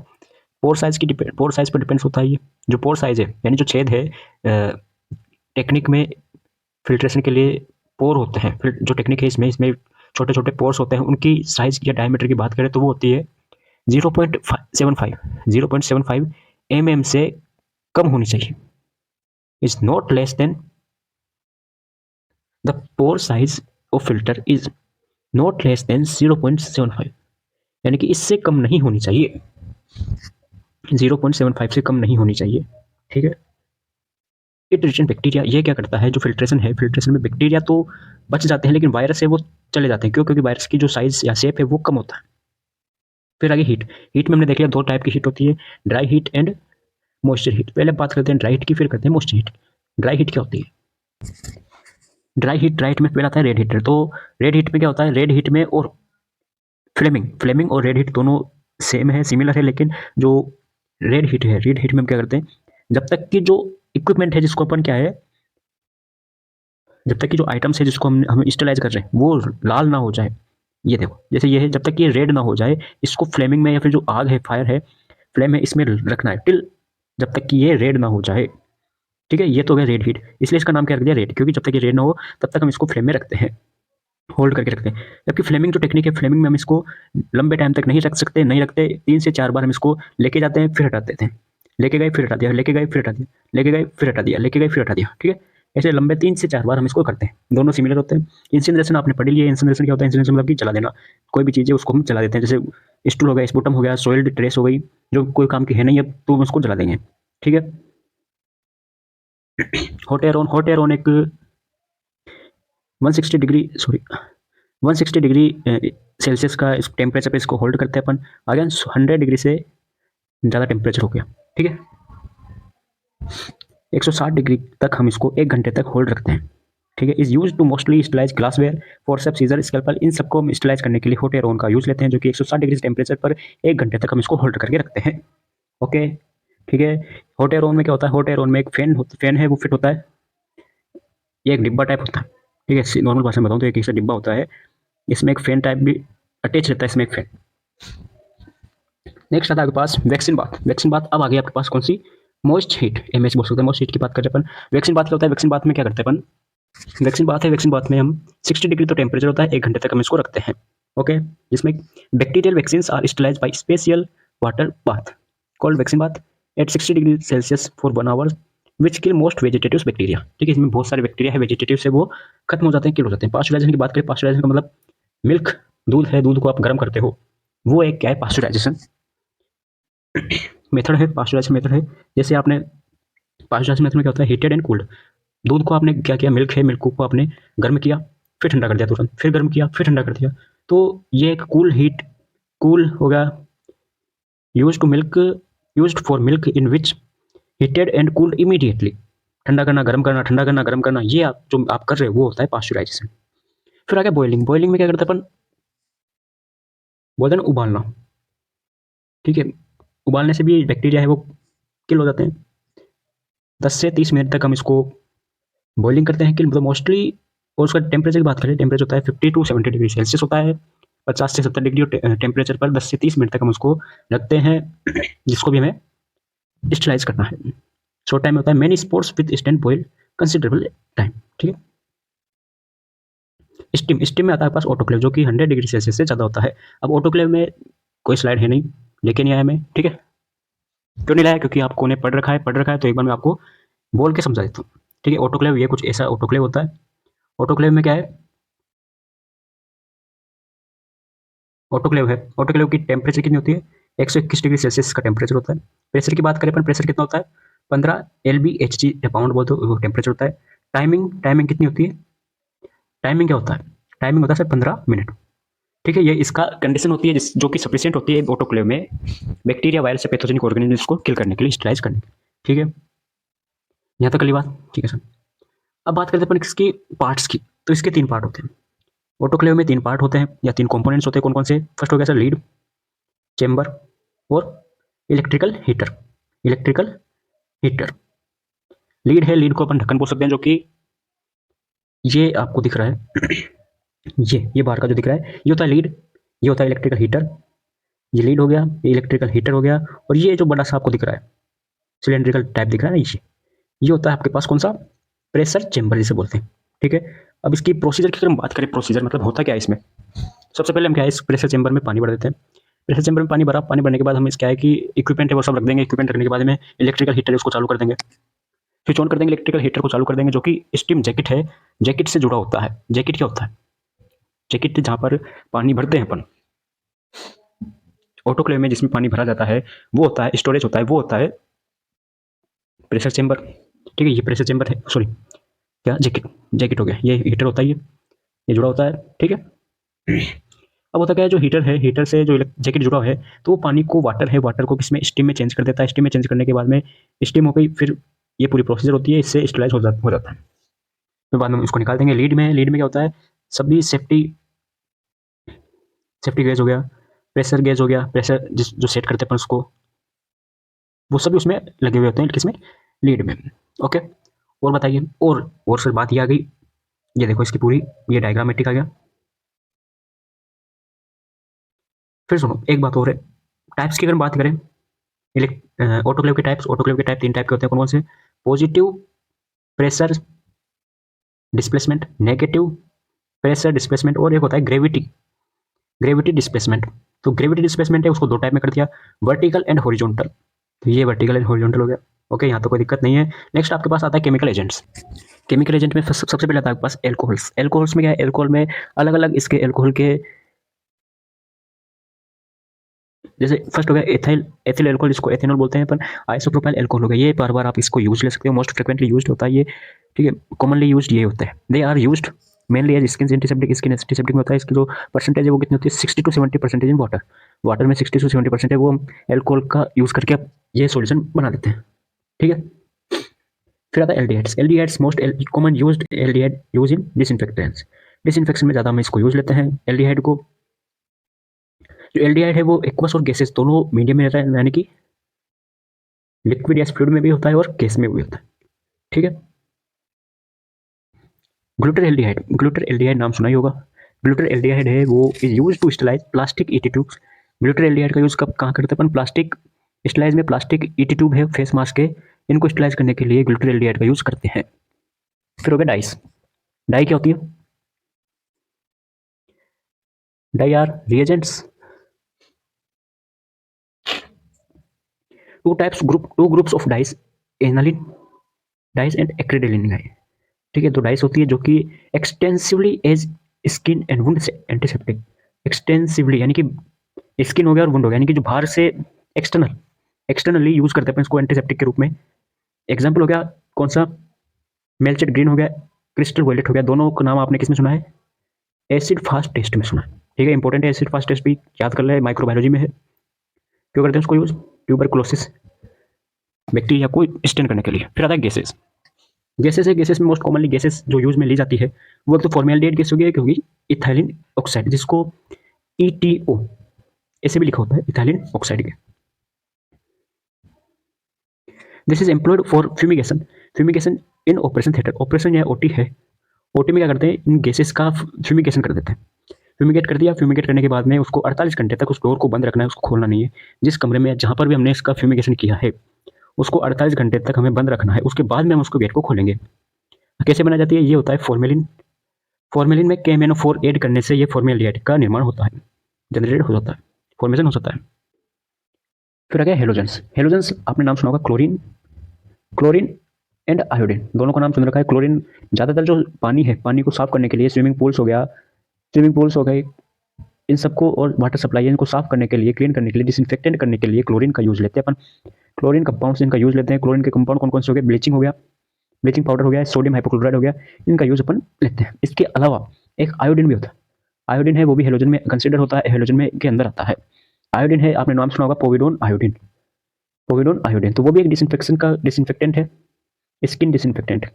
पोर साइज की पोर साइज पर डिपेंड्स होता है। ये जो पोर साइज है यानी जो छेद है, टेक्निक में फिल्ट्रेशन के लिए पोर होते हैं, फिर जो टेक्निक है इसमें इसमें छोटे छोटे पोर्स होते हैं, उनकी साइज या डायमीटर की बात करें तो वो होती है 0.75 mm से कम होनी चाहिए, is not less than the pore size of filter is not less than 0.75, यानी कि इससे कम नहीं होनी चाहिए, 0.75 से कम नहीं होनी चाहिए, ठीक है। इट रिटेन बैक्टीरिया, ये क्या करता है, जो फिल्ट्रेशन है, फिल्ट्रेशन में बैक्टीरिया तो बच जाते हैं लेकिन वायरस है वो चले जाते हैं। क्यों? क्योंकि वायरस की जो साइज या शेप है वो कम होता है। फिर आगे हीट, हीट में हमने देख लिया 2 टाइप की हीट होती है, dry heat and moisture heat. पहले बात करते हैं ड्राई हीट की, फिर करते हैं मॉइस्चर हीट। ड्राई हीट क्या होती है, ड्राई हीट में पहले आता है रेड हीटर। तो रेड हीट में क्या होता है, रेड हीट में और फ्लेमिंग और रेड हीट दोनों सेम है, सिमिलर है, लेकिन जो रेड हीट में हम क्या करते हैं, जब तक कि जो इक्विपमेंट है जिसको अपन क्या है, जब तक कि जो आइटम्स है जिसको हम स्टरलाइज कर रहे हैं वो लाल ना हो जाए, ये देखो जैसे ये है, जब तक ये रेड ना हो जाए इसको फ्लेमिंग में या फिर जो आग है, फायर है, फ्लेम है, इसमें रखना है टिल जब तक कि ये रेड ना हो जाए, ठीक है। ये तो हो गया रेड हीट, इसलिए इसका नाम क्या रख दिया रेड, क्योंकि जब तक ये रेड ना हो तब तक हम इसको फ्लेम में रखते हैं, होल्ड करके रखते हैं। जबकि फ्लेमिंग जो टेक्निक है, फ्लेमिंग में हम इसको लंबे टाइम तक नहीं रख सकते, नहीं रखते, 3 से 4 बार हम इसको लेके जाते हैं फिर हटा देते हैं। लेके गए फिर हटा दिया, लेके गए फिर हटा दिया, लेके गए फिर हटा दिया, लेके गए फिर हटा दिया, ठीक है। ऐसे लंबे 3 से 4 बार हम इसको करते हैं, दोनों सिमिलर होते हैं। इंसिनरेशन आपने पढ़ लिया, इंसिनरेशन क्या होता है? इंसिनरेशन मतलब कि जला देना, कोई भी चीज़ है उसको हम जला देते हैं, जैसे स्टूल हो गया, स्पुटम हो गया, सोइल्ड ट्रेस हो गई, जो कोई काम की है नहीं अब तो हम उसको जला देंगे, ठीक है। हॉट एयर ऑन एक 160 डिग्री, सॉरी 160 डिग्री सेल्सियस का इस टेम्परेचर पे इसको होल्ड करते हैं अपन। अगेन 100 डिग्री से ज़्यादा टेम्परेचर हो गया, ठीक है, 160 डिग्री तक हम इसको 1 घंटे तक होल्ड रखते हैं, ठीक है। Is use to mostly sterilize glassware, forceps, scissor, scalpel, इन सबको हम स्टलाइज करने के लिए हॉट एयर ओवन का यूज लेते हैं, जो कि 160 डिग्री टेम्परेचर पर 1 घंटे तक हम इसको होल्ड करके रखते हैं। ओके, ठीक है। हॉट एयर ओवन में क्या होता है? हॉट एयर ओवन में एक फैन है, वो फिट होता है, ये एक डिब्बा टाइप होता है, ठीक है। नॉर्मल भाषा में बताऊँ तो एक ऐसा डिब्बा होता है, इसमें एक फैन टाइप भी अटैच रहता है, इसमें एक फैन। नेक्स्ट आता है आपके पास वैक्सीन बाथ। वैक्सीन बाथ अब आ गई आपके पास कौन सी? मोस्ट हीट, एमएच बोल सकते हैं, मोस्ट हीट की बात करें अपन। वैक्सीन बाथ क्या होता है? वैक्सीन बाथ में क्या करते हैं अपन? वैक्सीन बाथ है, वैक्सीन बाथ में हम 60 डिग्री तो टेम्परेचर होता है, 1 घंटे तक हम इसको रखते हैं, ओके। जिसमें bacterial vaccine are sterilize by special water bath called vaccine bath at 60 degree Celsius for 1 hour which kill most vegetative bacteria, ठीक है। इसमें बहुत सारे बैक्टीरिया है वेजिटेटिव से, वो खत्म हो जाते हैं, किल हो जाते हैं। पास्चुराइजेशन की बात करें, पास्चुराइजेशन का मतलब मिल्क, दूध है, दूध को आप गर्म करते हो, वो एक क्या है? पास्चुराइजेशन मेथड है, पास्चुराइजेशन मेथड है। जैसे आपने पास्चुराइजेशन मेथड में क्या होता है? हीटेड एंड कूल्ड, दूध को आपने क्या किया? मिल्क है, मिल्क को आपने गर्म किया, फिर ठंडा कर दिया तुरंत, फिर गर्म किया, फिर ठंडा कर दिया, तो ये एक कूल हीट, कूल होगा। Use to milk, use for milk in which heated and cooled immediately, ठंडा करना, गर्म करना, ठंडा करना, गर्म करना, ये आप जो आप कर रहे हो वो होता है पास्चुराइजेशन। फिर आ गया बॉइलिंग। बॉइलिंग में क्या करते हैं अपन? बोलते हैं ना उबालना, ठीक है। उबालने से भी बैक्टीरिया है वो किल हो जाते हैं। 10 से 30 मिनट तक हम इसको बॉइलिंग करते हैं, कि मतलब मोस्टली। और उसका टेम्परेचर की बात करें, टेम्परेचर होता है 50 to 70 डिग्री सेल्सियस होता है, 50 से 70 डिग्री टेम्परेचर पर 10 से 30 मिनट तक हम उसको रखते हैं, जिसको भी हमें स्टरलाइज करना है। शॉर्ट टाइम होता है, many spores withstand boil considerable time, ठीक है। स्टीम, स्टीम में आता है पास ऑटोक्लेव, जो कि 100 डिग्री सेल्सियस से ज़्यादा होता है। अब ऑटोक्लेव में कोई स्लाइड है नहीं, लेके नहीं आया मैं, ठीक है। क्यों नहीं लाया? क्योंकि आपको ने पढ़ रखा है, तो एक बार मैं आपको बोल के समझा देता हूँ, ठीक है। ऑटोक्लेव ये कुछ ऐसा ऑटोक्लेव होता है। ऑटोक्लेव में क्या है? ऑटोक्लेव है, ऑटोक्लेव की टेम्परेचर कितनी होती है? 121 डिग्री सेल्सियस का टेम्परेचर होता है। प्रेशर की बात करें अपन, प्रेशर कितना होता है? 15 LBHG पाउंड बोलते हो, वो टेम्परेचर होता है। टाइमिंग, टाइमिंग कितनी होती है? टाइमिंग क्या होता है? टाइमिंग होता है सर 15 मिनट, ठीक है। ये इसका कंडीशन होती है जो कि सफिशियंट होती है ऑटोक्लेव में बैक्टीरिया, वायरस या पैथोजेनिक ऑर्गेनिज्म को किल करने के लिए, स्टरलाइज करने के लिए, ठीक है। यहाँ तक अगली बात, ठीक है सर। अब बात करते हैं अपन इसकी पार्ट्स की। तो इसके 3 पार्ट होते हैं, ऑटोक्लेव में 3 पार्ट होते हैं या 3 कंपोनेंट्स होते हैं। कौन कौन से? फर्स्ट हो गया सर लीड, चेंबर और electrical heater. Electrical heater, lead है, लीड को अपन ढक्कन बोल सकते हैं, जो कि ये आपको दिख रहा है ये बाहर का जो दिख रहा है, ये होता है लीड, ये होता है इलेक्ट्रिकल हीटर। ये लीड हो गया, ये इलेक्ट्रिकल हीटर हो गया, और ये जो बड़ा सा आपको दिख रहा है सिलेंड्रिकल टाइप दिख रहा है ना, ये होता है आपके पास कौन सा? प्रेशर चेंबर जिसे बोलते हैं, ठीक है। अब इसकी प्रोसीजर की अगर हम बात करें, प्रोसीजर मतलब होता क्या है इसमें? सबसे पहले हम क्या है, इस प्रेशर चेंबर में पानी भर देते हैं। प्रेशर चेंबर में पानी भरा, पानी भरने के बाद हम इस क्या है कि इक्विपमेंट है वो सब रख देंगे। इक्विपमेंट रखने के बाद में इलेक्ट्रिकल हीटर है उसको चालू कर देंगे, स्विच ऑन कर देंगे, इलेक्ट्रिकल हीटर को चालू कर देंगे, जो कि स्टीम जैकेट है, जैकेट से जुड़ा होता है। जैकेट क्या होता है? जैकेट जहाँ पर पानी भरते हैं अपन ऑटोक्लेव में, जिसमें पानी भरा जाता है, वो होता है स्टोरेज होता है, वो होता है प्रेशर चेंबर, ठीक है। ये प्रेशर चेंबर है, सॉरी क्या, जैकेट, जैकेट हो गया। ये हीटर होता है, ये जुड़ा होता है, ठीक है। अब होता क्या है, जो हीटर है, हीटर से जो जैकेट जुड़ा है, तो वो पानी को, वाटर है, वाटर को किसमें? स्टीम में चेंज कर देता है। स्टीम में चेंज करने के बाद में स्टीम हो गई, फिर ये पूरी प्रोसीजर होती है, इससे स्टरलाइज हो जाता है। फिर बाद में इसको निकाल देंगे। लीड में, लीड में क्या होता है? सभी सेफ्टी, सेफ्टी गेज हो गया, प्रेशर गेज हो गया, प्रेशर जिस जो सेट करते हैं अपन उसको, वो सभी उसमें लगे हुए होते हैं, किसमें? लीड में, ओके। और बताइए, और सर बात ये आ गई, ये देखो इसकी पूरी ये डायग्रामेटिक आ गया। फिर सुनो एक बात और है, टाइप्स की अगर बात करें, ऑटोक्लेव के टाइप्स, ऑटोक्लेव के टाइप 3 टाइप के होते हैं। कौन कौन से? Positive pressure displacement, negative pressure displacement, और एक होता है ग्रेविटी, ग्रेविटी डिस्प्लेसमेंट। तो ग्रेविटी डिस्प्लेसमेंट है, उसको 2 टाइप में कर दिया, वर्टिकल एंड हॉरिजॉन्टल। तो ये वर्टिकल एंड हॉरिजॉन्टल हो गया। ओके, यहाँ तो कोई दिक्कत नहीं है। नेक्स्ट आपके पास आता है केमिकल एजेंट्स। केमिकल एजेंट में सबसे पहले आता है आपके पास एल्कोहल्स। एल्कोहल्स में क्या है, एल्कोहल में अलग अलग इसके एल्कोहल के, जैसे फर्स्ट हो गया एथाइल एथिल एल्कोहल, इसको एथेनॉल बोलते हैं अपन। आइसोप्रोपाइल एल्कोहल हो गया, ये बार बार आप इसको यूज ले सकते हो, मोस्ट फ्रिक्वेंटली यूज होता है ये, ठीक है, कॉमनली यूज ये होता है। They are use mainly as skin antiseptic. Skin antiseptic में होता है, इसकी जो परसेंटेज है वो कितनी होती है, 60 to 70% इन वाटर। वाटर में 60 to 70% है, वो हम एल्कोहल का यूज करके आप ये सोल्यूशन बना देते हैं, ठीक है। फिर आता है aldehydes. Aldehydes most common used aldehyde use in disinfectants. Disinfection में ज़्यादा हम इसको यूज लेते हैं एल्डिहाइड को। जो एल्डिहाइड है वो एक्वस और गैसेस दोनों मीडियम में रहता है, यानी कि लिक्विड या फ्लूइड में भी होता है और गैस में भी होता है, ठीक है। ग्लूटर एल्डिहाइड, ग्लूटर एल्डिहाइड नाम सुना ही होगा। ग्लूटर एल्डिहाइड है वो is use to sterilize plastic ET tubes. Glutaraldehyde का यूज कब कहाँ करते हैं अपन, प्लास्टिक स्टलाइज में, प्लास्टिक ईटी ट्यूब है, फेस मास्क है, इनको स्टलाइज करने के लिए ग्लूटर एल्डिहाइड का यूज करते हैं। फिर हो गया डाइस। डाई क्या होती है, dye are reagents. Two groups of dyes, aniline dyes and acridine dye, ठीक है। तो डाइस होती है जो कि extensively as skin and wound antiseptic. Extensively यानी कि स्किन हो गया और वुंड हो गया, यानी कि जो बाहर से एक्सटर्नली यूज करते हैं इसको एंटीसेप्टिक के रूप में। एग्जाम्पल हो गया कौन सा, मेल्चेट ग्रीन हो गया, क्रिस्टल वायलेट हो गया। दोनों का नाम आपने किसमें सुना है, एसिड फास्ट टेस्ट में सुना है, ठीक है। इंपॉर्टेंट है, एसिड फास्ट टेस्ट भी याद कर ले, माइक्रोबायोलॉजी में है। क्यों करते हैं उसको यूज, ट्यूबरकुलोसिस बैक्टीरिया को स्टेन करने के लिए। फिर आता है गैसेस। गैसेस है, गैसेस में मोस्ट कॉमनली गैसेस जो यूज में ली जाती है वो एक तो फॉर्मेल्डिहाइड गैस हो गया, क्योंकि इथाइलिन ऑक्साइड, जिसको ETO ऐसे भी लिखा होता है, इथाइलिन ऑक्साइड के। This is employed for fumigation. Fumigation in operation theatre, operation या ओटी है, ओटी में क्या करते हैं, इन गैसेस का फ्यूमिगेशन कर देते हैं। फ्यूमिगेट कर दिया, फ्यूमिगेट करने के बाद में उसको 48 घंटे तक उस डोर को बंद रखना है, उसको खोलना नहीं है। जिस कमरे में जहां पर भी हमने इसका फ्यूमिगेशन किया है उसको 48 घंटे तक हमें बंद रखना है, उसके बाद में हम उसको गेट को खोलेंगे। कैसे बनाई जाती है, ये होता है फॉर्मेलिन। फॉर्मेलिन में KMnO4 ऐड करने से ये फॉर्मेल्डिहाइड का निर्माण होता है, जनरेट हो जाता है, फॉर्मेशन हो जाता है। फिर आ गया हेलोजेंस। हेलोजेंस आपने नाम सुना होगा, क्लोरीन, क्लोरीन एंड आयोडीन, दोनों का नाम सुन रखा है। क्लोरीन ज़्यादातर जो पानी है, पानी को साफ करने के लिए, स्विमिंग पूल्स हो गया, स्विमिंग पूल्स हो गए, इन सबको, और वाटर सप्लाई इनको साफ करने के लिए, क्लीन करने के लिए, डिसइंफेक्टेंट करने के लिए क्लोरीन का यूज लेते हैं अपन। क्लोरीन कंपाउंड्स इनका यूज लेते हैं। क्लोरीन के कंपाउंड कौन कौन से हो गए, ब्लीचिंग हो गया, ब्लीचिंग पाउडर हो गया, सोडियम हाइपोक्लोराइड हो गया, इनका यूज अपन लेते हैं। इसके अलावा एक आयोडीन भी होता है। आयोडीन है वो भी हेलोजन में कंसिडर होता है, हेलोजन में के अंदर आता है। आयोडीन है, आपने नाम सुना होगा, पोविडोन आयोडीन। पोविडोन आयोडीन तो वो भी एक डिसइंफेक्शन का डिसइंफेक्टेंट है, स्किन डिसइंफेक्टेंट।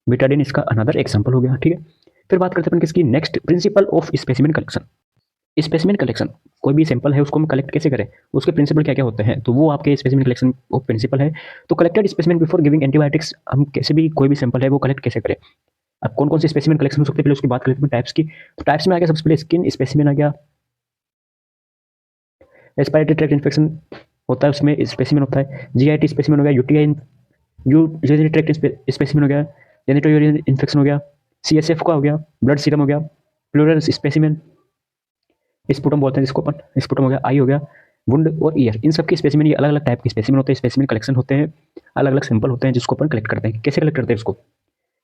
बिटाडिन इसका अनदर एग्जांपल हो गया, ठीक है। फिर बात करते हैं किसकी, next, principle of specimen collection. Specimen collection, कोई भी सैंपल है उसको हम कलेक्ट कैसे करें, उसके प्रिंसिपल क्या क्या होते हैं, तो वो आपके स्पेसिमेन कलेक्शन ऑफ प्रिंसिपल है। तो collected specimen before giving antibiotics, हम कैसे भी कोई भी सैंपल है वो कलेक्ट कैसे करें। अब कौन कौन से स्पेसिमेन कलेक्शन हो सकते हैं, पहले उसकी बात कर लेते हैं टाइप्स की। तो टाइप्स में आ गया सबसे पहले स्किन स्पेसिमेन आ गया, रेस्पिरेटरी ट्रैक्ट इन्फेक्शन होता है उसमें स्पेसिमेन होता है। GIT स्पेसिमेन हो गया, यूटीआई यूरिनरी ट्रैक्ट स्पेसिमेन हो गया, जेनिटोयूरिनरी इन्फेक्शन हो गया, CSF का हो गया, ब्लड सीरम हो गया, प्लूरल स्पेसिमेन, स्पुटम बोलते हैं जिसको अपन, स्पुटम हो गया, आई हो गया, वुंड और ईयर, इन सब के स्पेसिमेन, ये अलग अलग टाइप के स्पेसिमेन होते हैं, स्पेसिमेन कलेक्शन होते हैं, अलग अलग सैंपल होते हैं जिसको अपन कलेक्ट करते हैं। कैसे कलेक्ट करते हैं इसको,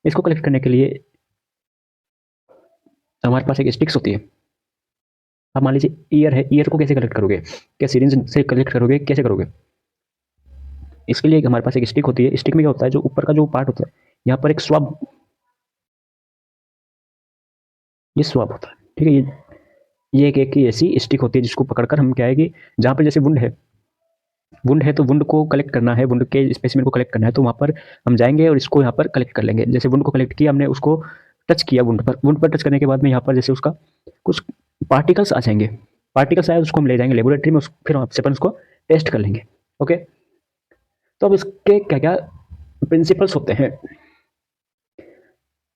इसको कलेक्ट करने के लिए हमारे पास एक स्टिक्स होती है। अब मान लीजिए ईयर है, ईयर को कैसे कलेक्ट करोगे, क्या सिरिंज से कलेक्ट करोगे, कैसे करोगे। इसके लिए हमारे पास एक स्टिक होती है। स्टिक में क्या होता है, जो ऊपर का जो पार्ट होता है, यहाँ पर एक स्वब, ये स्वब होता है, ठीक है। ये एक की ऐसी स्टिक होती है जिसको पकड़कर हम क्या है कि जहाँ पर जैसे वुंड है तो वुंड को कलेक्ट करना है, वुंड के स्पेसिमेन को कलेक्ट करना है, तो वहाँ पर हम जाएंगे और इसको यहाँ पर कलेक्ट कर लेंगे। जैसे वुंड को कलेक्ट किया हमने, उसको टच किया वुंड पर टच करने के बाद में यहाँ पर जैसे उसका कुछ पार्टिकल्स आ जाएंगे, पार्टिकल्स आए उसको हम ले जाएंगे लेबोरेटरी में, फिर आपसे अपन उसको टेस्ट कर लेंगे, ओके। तो अब इसके क्या क्या प्रिंसिपल्स होते हैं।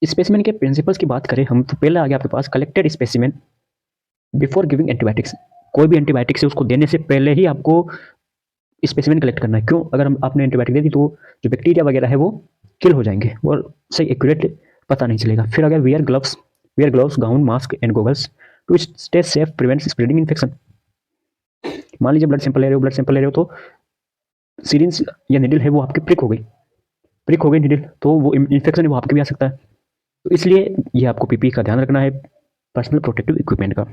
स्पेसिमेन के प्रिंसिपल्स की बात करें हम, तो पहले आ गया आपके पास collected specimen before giving antibiotics. कोई भी एंटीबायोटिक से उसको देने से पहले ही आपको स्पेसिमेन कलेक्ट करना है। क्यों, अगर हम आपने एंटीबायोटिक दे दी तो जो बैक्टीरिया वगैरह है वो किल हो जाएंगे और सही एक्यूरेट पता नहीं चलेगा। फिर आ गया wear gloves, gown, mask and goggles to stay safe, prevent spreading infection. मान लीजिए ब्लड सैंपल ले रहे हो तो सिरिंज या निडल है वो आपकी प्रिक हो गई निडल, तो वो इन्फेक्शन है वो आपके भी आ सकता है। तो इसलिए ये आपको पीपी का ध्यान रखना है, पर्सनल प्रोटेक्टिव इक्विपमेंट का।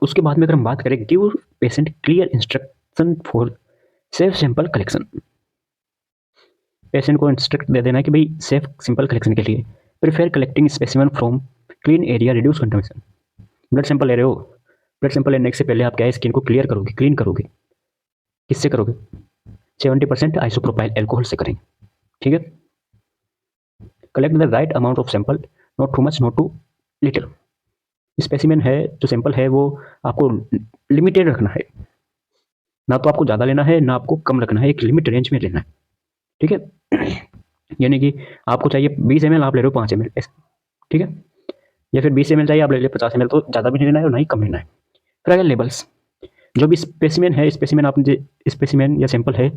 उसके बाद में अगर हम बात करें, give patient clear instruction for safe sample collection. Patient को इंस्ट्रक्ट दे देना है कि भाई सेफ सैंपल कलेक्शन के लिए prefer collecting specimen from clean area, reduce contamination. Blood sample ले रहे हो, ब्लड सैंपल लेने से पहले आप क्या है, स्किन को क्लियर करोगे, क्लीन करोगे। किससे करोगे? 70% आइसोप्रोपाइल एल्कोहल से करेंगे, ठीक है। Collect the right amount of sample, not too much not too little. Specimen है, जो सैंपल है वो आपको लिमिटेड रखना है, ना तो आपको ज़्यादा लेना है ना आपको कम रखना है, एक लिमिट रेंज में लेना है, ठीक है। यानी कि आपको चाहिए 20 ml, आप ले रहे हो 5 ml, ठीक है। या फिर 20 ml चाहिए, आप ले रहे हो 50 ml, तो ज़्यादा भी नहीं लेना है और ना ही कम लेना है। फिर आगे लेबल्स। जो भी स्पेसिमेन है, स्पेसिमेन आपने स्पेसिमेन या सैंपल है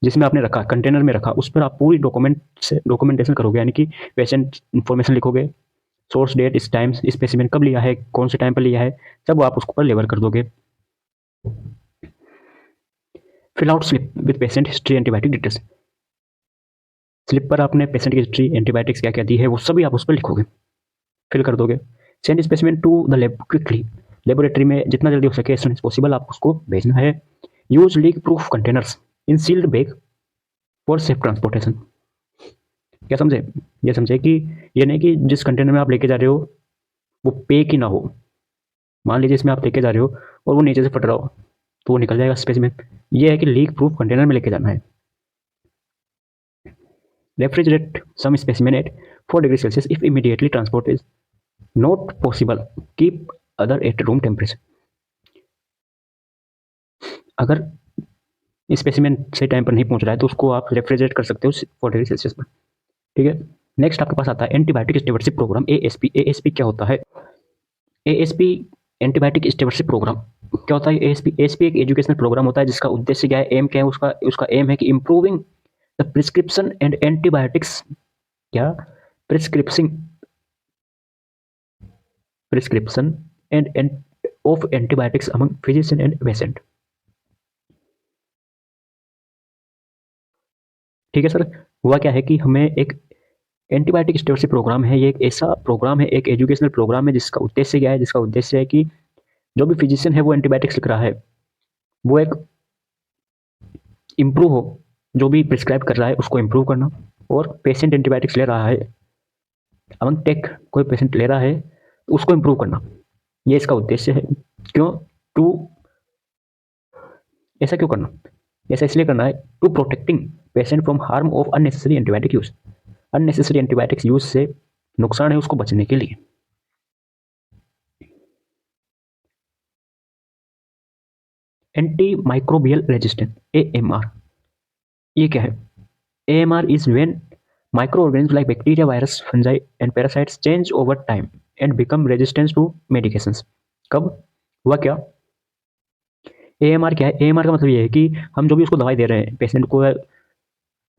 जिसमें आपने रखा, कंटेनर में रखा, उस पर आप पूरी डॉक्यूमेंटेशन करोगे, यानी कि पेशेंट इन्फॉर्मेशन लिखोगे, सोर्स डेट, इस टाइम स्पेसिमेन कब लिया है, कौन से टाइम पर लिया है, सब आप उसको पर लेबल कर दोगे। Fill out slip with patient history, antibiotic details. Slip पर आपने पेशेंट की हिस्ट्री, एंटीबायोटिक्स क्या क्या दी है, वो सभी आप उस पर लिखोगे, फिल कर दोगे। Send specimen to the lab quickly. Laboratory में जितना जल्दी हो सके, एज सुन एज पॉसिबल आप उसको भेजना है। Use leak proof containers in sealed bag for safe transportation. क्या समझे? ये समझे कि ये नहीं कि जिस कंटेनर में आप लेके जा रहे हो वो पैक ही ना हो। मान लीजिए इसमें आप लेके जा रहे हो और वो नीचे से फट रहा हो, तो वो निकल जाएगा स्पेसिमेन। ये है कि लीक प्रूफ कंटेनर में लेके जाना है। Refrigerate some specimen at 4 degree Celsius if immediately transport is not possible, keep other at room temperature. अगर स्पेसिमेन से टाइम पर नहीं पहुंच रहा है तो उसको आप रेफ्रिजरेट कर सकते हो 4 डिग्री सेल्सियस पर, ठीक है। नेक्स्ट आपके पास आता है antibiotic stewardship program, ASP. ASP क्या होता है? एएसपी एंटीबायोटिक स्टेवर्डशिप प्रोग्राम क्या होता है? एएसपी एएसपी एक एजुकेशनल प्रोग्राम होता है जिसका उद्देश्य क्या है, एम क्या है उसका? उसका एम है कि improving the prescription and antibiotics, क्या? Prescription prescription and of antibiotics among physician and patient, ठीक है सर। हुआ क्या है कि हमें एक एंटीबायोटिक स्टेवर्डशिप प्रोग्राम है, ये एक ऐसा प्रोग्राम है, एक एजुकेशनल प्रोग्राम है जिसका उद्देश्य क्या है? जिसका उद्देश्य है कि जो भी फिजिशियन है वो एंटीबायोटिक्स लिख रहा है, वो एक इम्प्रूव हो, जो भी प्रिस्क्राइब कर रहा है उसको इम्प्रूव करना, और पेशेंट एंटीबायोटिक्स ले रहा है, अमंग टेक कोई पेशेंट ले रहा है तो उसको इम्प्रूव करना, ये इसका उद्देश्य है। क्यों? टू ऐसा क्यों करना? ऐसा इसलिए करना है to protecting patient from harm of unnecessary antibiotic use. Unnecessary antibiotics use से नुकसान है उसको बचने के लिए। एंटी माइक्रोबियल रेजिस्टेंस, एएमआर, ये क्या है? AMR is when microorganisms like bacteria, virus, fungi, and parasites change over time and become resistant to medications. कब हुआ क्या? AMR क्या है? AMR का मतलब ये है कि हम जो भी उसको दवाई दे रहे हैं,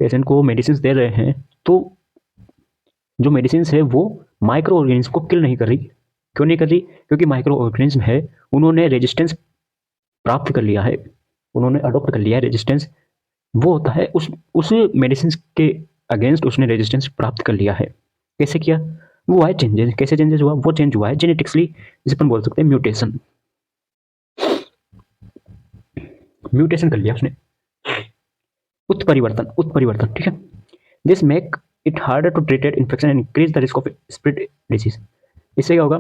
पेशेंट को मेडिसिन दे रहे हैं, तो जो मेडिसिन है वो माइक्रो ऑर्गेनिज्म को किल नहीं कर रही। क्यों नहीं कर रही? क्योंकि माइक्रो ऑर्गेनिज्म है, उन्होंने रेजिस्टेंस प्राप्त कर लिया है, उन्होंने अडोप्ट कर लिया है रेजिस्टेंस। वो होता है उस मेडिसिन के अगेंस्ट उसने रेजिस्टेंस प्राप्त कर लिया है। कैसे किया? वो है चेंजेस। कैसे चेंजेस हुआ? वो चेंज हुआ है जेनेटिक्सली, जिसे अपन बोल सकते हैं म्यूटेशन। म्यूटेशन कर लिया उसने, उत्परिवर्तन, ठीक है। This make it harder to treat infection and increase the risk of spread disease. इससे क्या होगा?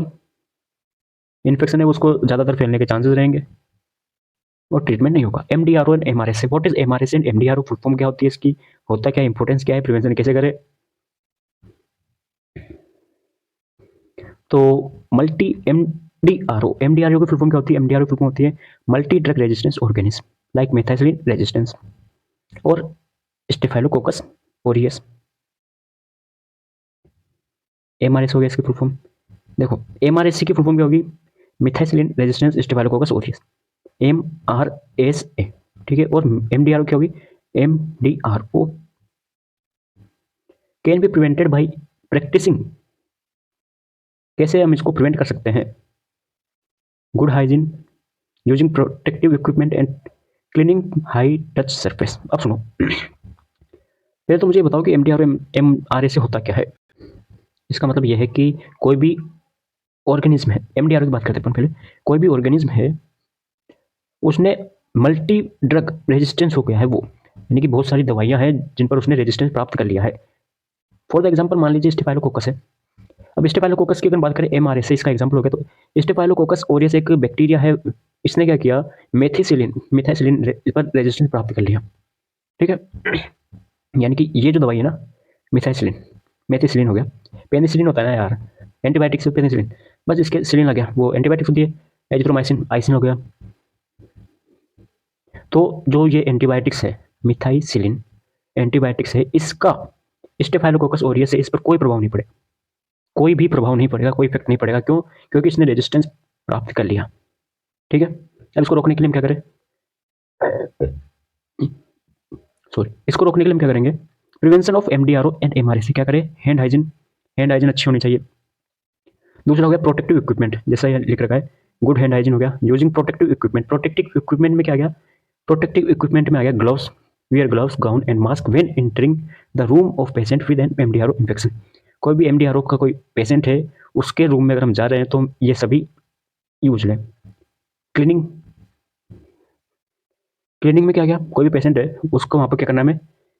इन्फेक्शन है उसको ज़्यादातर फैलने के चांसेस रहेंगे और ट्रीटमेंट नहीं होगा। MDRO and MRS, what is MRS and MDRO? Full form क्या होती है इसकी, होता क्या, इंपॉर्टेंस क्या है, प्रिवेंशन कैसे करें? तो मल्टी एमडीआरओ की फुल फॉर्म क्या होती है? एमडीआरओ फुल फॉर्म होती है multi drug resistance organism like methicillin resistance और स्टेफाइलोकोकस ओरियस। एमआरएस हो गया इसकी फुल फॉर्म। देखो एमआरएससी की फुल फॉर्म क्या होगी? Methicillin resistance staphylococcus aureus, MRSA, ठीक है। और एमडीआरओ क्या होगी? MDRO can be prevented by practicing. कैसे हम इसको प्रिवेंट कर सकते हैं? Good hygiene, using protective equipment and cleaning high touch surface. अब सुनो, पहले तो मुझे ये बताओ कि एमडीआर और एमआरए से होता क्या है। इसका मतलब यह है कि कोई भी ऑर्गेनिज्म है, एमडीआर की बात करते हैं अपन पहले, कोई भी ऑर्गेनिज्म है उसने मल्टी ड्रग रेजिस्टेंस हो गया है वो, यानी कि बहुत सारी दवाइयां हैं जिन पर उसने रेजिस्टेंस प्राप्त कर लिया है। फॉर द एग्जाम्पल मान लीजिए स्टेफाइलोकोकस है। अब स्टेफाइलोकोकस की अगर बात करें एमआरए से, इसका एग्जाम्पल हो गया, तो स्टेफाइलोकोकस ओरियस एक बैक्टीरिया है, इसने क्या किया, मिथाइसिलिन पर रेजिस्टेंस प्राप्त कर लिया। ठीक है, यानी कि ये जो दवाई है ना, मिथाइसिलिन, मेथिसिलिन हो गया, पेनिसिलिन होता है ना यार, एंटीबायोटिक से पेनिसिलिन, बस इसके सिलिन आ गया, वो एंटीबायोटिक होती है, एजिथ्रोमाइसिन आइसिन हो गया। तो जो ये एंटीबायोटिक्स है, मिथाइसिलिन एंटीबायोटिक्स है, इसका स्टेफाइलोकोकस ओरियस से इस पर कोई प्रभाव नहीं पड़ेगा, कोई भी प्रभाव नहीं पड़ेगा, कोई इफेक्ट नहीं पड़ेगा। क्यों? क्योंकि इसने रेजिस्टेंस प्राप्त कर लिया। ठीक है, अब इसको रोकने के लिए हम क्या करें, सॉरी, इसको रोकने के लिए हम क्या करेंगे, प्रिवेंशन ऑफ एमडीआरओ एंड एमआरए से क्या करें, हैंड हाइजीन अच्छी होनी चाहिए। दूसरा हो गया प्रोटेक्टिव इक्विपमेंट, जैसा ये लिख रखा है, गुड हैंड हाइजीन हो गया, using protective equipment. Protective equipment में क्या आ गया, प्रोटेक्टिव इक्विपमेंट में आ गया gloves, wear gloves, gown and mask when entering the room of patient with an MDRO infection. कोई भी एमडीआरओ का कोई पेशेंट है, उसके रूम में अगर हम जा रहे हैं तो हम ये सभी यूज लें। क्लीनिंग, क्लीनिंग में क्या गया, कोई भी पेशेंट है उसको वहाँ पर क्या करना है, हमें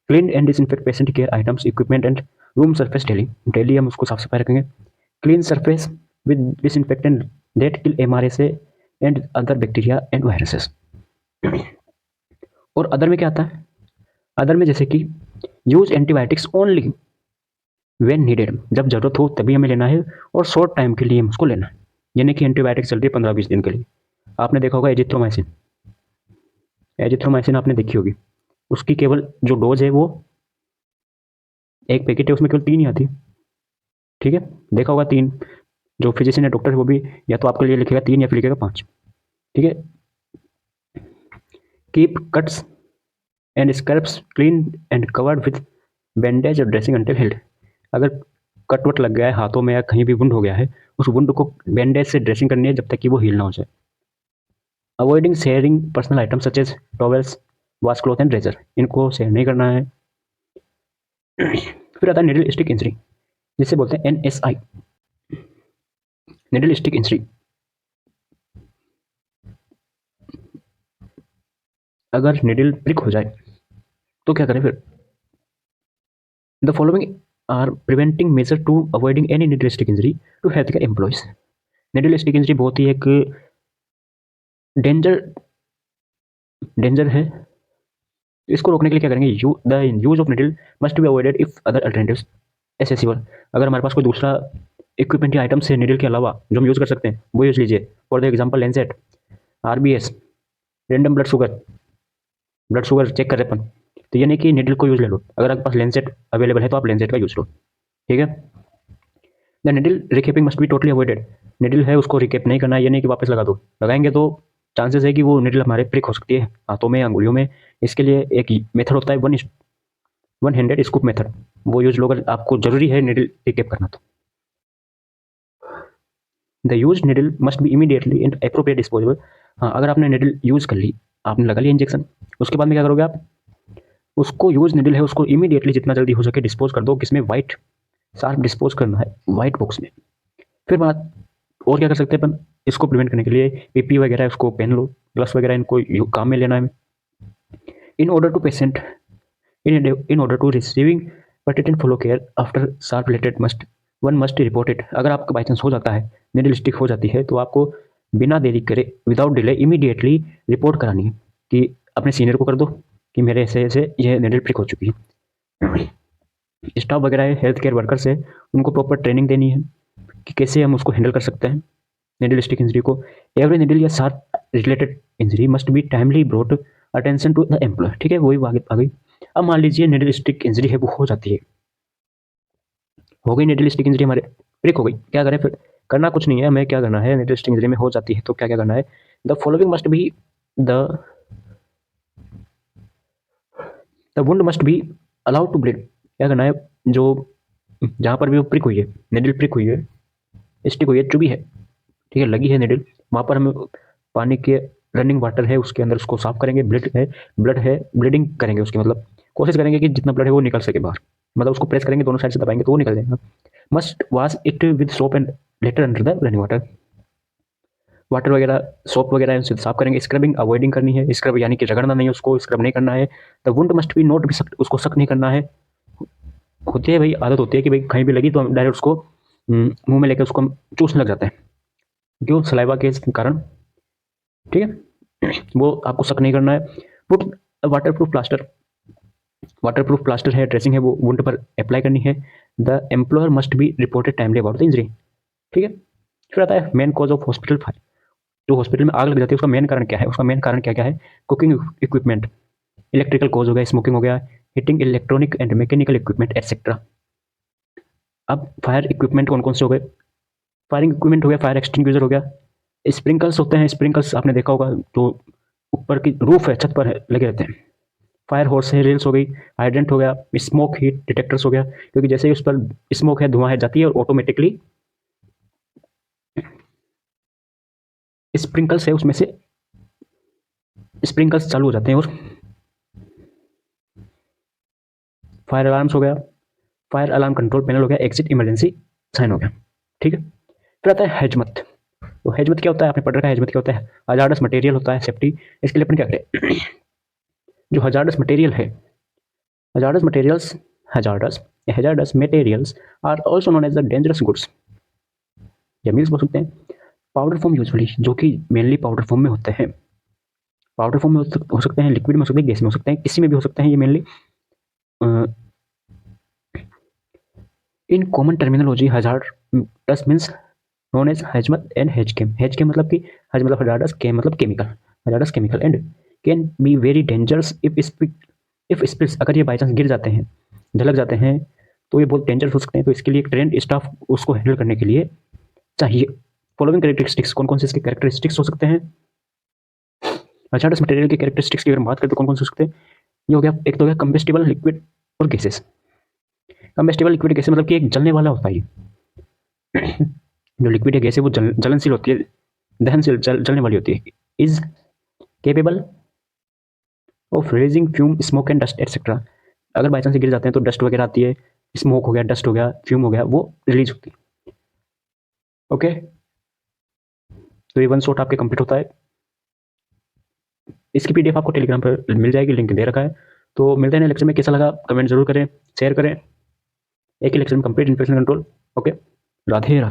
clean and disinfect patient care items, equipment and room surface daily, daily हम उसको साफ सफाई रखेंगे। Clean surface with disinfectant that kill MRSA and other bacteria and viruses. और अदर में क्या आता है, अदर में जैसे कि use antibiotics only when needed, जब जरूरत हो तभी हमें लेना है, और शॉर्ट टाइम के लिए हम उसको लेना है, यानी कि एंटीबायोटिक्स चल रही है 15-20 दिन के लिए। आपने देखा होगा एजिथ्रोमाइसिन, एजिथ्रोमाइसिन आपने देखी होगी, उसकी केवल जो डोज है वो एक पैकेट है, उसमें केवल 3 ही आती है। ठीक है, देखा होगा 3, जो फिजिशियन है, डॉक्टर है, वो भी या तो आपके लिए लिखेगा 3 या फिर लिखेगा 5। ठीक है, keep cuts and scraps clean and covered with bandage और ड्रेसिंग अंटिल हील्ड। अगर कट वट लग गया है हाथों में या कहीं भी वुंड हो गया है, उस वुंड को बैंडेज से ड्रेसिंग करनी है जब तक कि वो हील ना हो जाए। Avoiding sharing personal item such as towels, wash cloth and razor, इनको शेयर नहीं करना है। फिर आता है निडल स्टिक इंजरी, जिसे बोलते हैं NSI, निडल स्टिक इंजरी। अगर निडल प्रिक हो जाए तो क्या करें फिर, the following are preventing measure to avoiding any needle stick injury to health care employees. Needle stick injury बहुत ही एक डेंजर डेंजर है, इसको रोकने के लिए क्या करेंगे, the use of needle must be avoided if other alternatives accessible. अगर हमारे पास कोई दूसरा इक्विपमेंट या आइटम्स है निडल के अलावा जो हम यूज कर सकते हैं, वो यूज लीजिए। For the example lancet, RBS, random blood sugar check कर रहे अपन, तो ये नहीं कि निडल को यूज ले लो, अगर आपके पास लेंसेट अवेलेबल है तो आप लेंसेट का यूज लो। ठीक है, the needle recapping must be totally avoided. Needle है उसको रिकेप नहीं करना है, ये नहीं कि वापस लगा दो, लगाएंगे तो चांसेस है कि वो निडल हमारे प्रिक हो सकती है हाथों में, अंगुलियों में। इसके लिए एक मेथड होता है, वन हैंडेड स्कूप मेथड, वो यूज लो अगर आपको जरूरी है निडल रिकेप करना तो। The use needle must be immediately and appropriate disposable. हाँ, अगर आपने निडल यूज कर ली, आपने लगा लिया इंजेक्शन, उसके बाद में क्या करोगे आप, उसको यूज निडल है उसको इमीडिएटली जितना जल्दी हो सके डिस्पोज कर दो, किसमें, वाइट शार्प डिस्पोज करना है, वाइट बॉक्स में। फिर बात और क्या कर सकते हैं अपन, इसको प्रिवेंट करने के लिए PP वगैरह उसको पहन लो, ग्लव्स वगैरह इनको काम में लेना है। In order to patient, in order to receiving pertinent follow care after sharp related one must report it. अगर आपका बाई चांस हो जाता है, निडल स्टिक हो जाती है, तो आपको बिना देरी करे, विदाउट डिले, इमीडिएटली रिपोर्ट करानी है कि अपने सीनियर को कर दो कि मेरे ऐसे ऐसे ये निडल प्रिक हो चुकी है। स्टाफ वगैरह है, हेल्थ केयर वर्कर्स है, उनको प्रॉपर ट्रेनिंग देनी है कि कैसे हम उसको हैंडल कर सकते हैं निडल स्टिक इंजरी को। एवरी निडल या sharp related injury must be timely brought attention to the employee. ठीक है, वही आगे आ गई। अब मान लीजिए निडल स्टिक इंजरी है वो हो जाती है, हो गई निडल स्टिक इंजरी, हमारे प्रिक हो गई, क्या करें फिर, करना कुछ नहीं है, हमें क्या करना है, निडल स्टिक इंजरी में हो जाती है तो क्या क्या करना है, the following must be the wound must be allowed to bleed. क्या करना है, जो जहाँ पर भी वो प्रिक हुई है, निडल प्रिक हुई है, स्टिक हुई है, चुभी है, ठीक है, लगी है निडल, वहाँ पर हमें पानी के रनिंग वाटर है उसके अंदर उसको साफ करेंगे, ब्लड है ब्लीडिंग करेंगे उसकी, मतलब कोशिश करेंगे कि जितना ब्लड है वो निकल सके बाहर, मतलब उसको प्रेस करेंगे दोनों साइड से दबाएंगे तो वो निकल जाएगा। Must wash it with soap and later under the running water. Water वगैरह सोप वगैरह उनसे साफ करेंगे। स्क्रबिंग अवॉइडिंग करनी है, स्क्रब यानी कि रगड़ना नहीं है उसको, स्क्रब नहीं करना है। The wound must B note भी उसको सख्त नहीं करना है। होती है भाई, आदत होती है कि भाई कहीं भी लगी तो हम डायरेक्ट उसको मुंह में लेकर उसको हम चूसने लग जाते हैं, क्यों, सलाइवा के कारण, ठीक है। वो आपको सख्त नहीं करना है। Put water proof plaster, water proof plaster है, ड्रेसिंग है, वो वुंड पर अप्लाई करनी है। The employer must be reported timely about the injury, ठीक है। फिर आता है main cause of hospital fire. जो हॉस्पिटल में आग लग जाती है उसका मेन कारण क्या है, उसका मेन कारण क्या क्या है। कुकिंग इक्विपमेंट, इलेक्ट्रिकल कॉज हो गया, स्मोकिंग हो गया, heating electronic and mechanical equipment etcetera. अब फायर इक्विपमेंट कौन कौन से हो गए। फायरिंग इक्विपमेंट हो गया, फायर एक्सटिंग्विशर हो गया, स्प्रिंकल्स होते हैं, स्प्रिंकल्स आपने देखा होगा जो ऊपर की रूफ है, छत पर है, लगे रहते हैं। फायर हॉर्स है, रेल्स हो गई, हाइड्रेंट हो गया, स्मोक हीट डिटेक्टर्स हो गया, क्योंकि जैसे ही उस पर स्मोक है, धुआं है, जाती है और ऑटोमेटिकली स्प्रिंकल्स है उसमें से स्प्रिंकल्स चालू हो जाते हैं। और फायर अलार्म्स हो गया, फायर अलार्म कंट्रोल पैनल हो गया, एग्जिट इमरजेंसी साइन हो गया, ठीक है। फिर आता है हेजमत। तो हेजमत क्या होता है, आपने पढ़ रखा है हेजमत क्या होता है। हजार्डस मटेरियल होता है, सेफ्टी, इसके लिए अपन क्या करें। जो हजार्डस मटेरियल है, hazardous materials, hazardous materials are also known as the dangerous goods, या मीन्स बोल सकते हैं। पाउडर फॉर्म यूजुअली, जो कि मेनली पाउडर फॉर्म में होते हैं, पाउडर फॉर्म में हो सकते हैं, लिक्विड में हो सकते हैं, गैस में हो सकते हैं, किसी में भी हो सकते हैं ये mainly. In common terminology hazardous means known as hazmat and hazchem. Hazchem मतलब कि हज मतलब हजार्डस, केम मतलब chemical, hazardous chemical, and can be very dangerous if spills, अगर ये बाई चांस गिर जाते हैं, झलक जाते हैं, तो ये बहुत डेंजरस हो सकते हैं। तो इसके लिए एक ट्रेंड स्टाफ उसको हैंडल करने के लिए चाहिए। फॉलोइंग कैरेक्टरिस्टिक्स, कौन कौन से इसके कैरेक्टरिस्टिक्स हो सकते हैं। हजार्डस मटेरियल के कैरेक्टरिस्टिक्स की अगर बात करें तो कौन कौन से हो सकते हैं। ये हो गया, एक तो हो गया कंबेस्टिबल लिक्विड और गैसेस। कंबेस्टिबल लिक्विड गैसेस मतलब कि एक जलने वाला होता है ये। जो लिक्विड है गैस है वो जलनशील होती है, दहनशील, जलने वाली होती है। Is capable of raising fume smoke and dust etcetera. अगर बाई चांस गिर जाते हैं तो डस्ट वगैरह आती है, स्मोक हो गया, डस्ट हो गया, फ्यूम हो गया, वो रिलीज होती है। ओके, तो ये वन शॉट आपके कंप्लीट होता है। इसकी पीडीएफ आपको टेलीग्राम पर मिल जाएगी, लिंक दे रखा है। तो मिलते हैं लेक्चर में, कैसा लगा कमेंट जरूर करें, शेयर करें। एक ही लेक्चर में complete infection control. Okay, Radhe Radhe.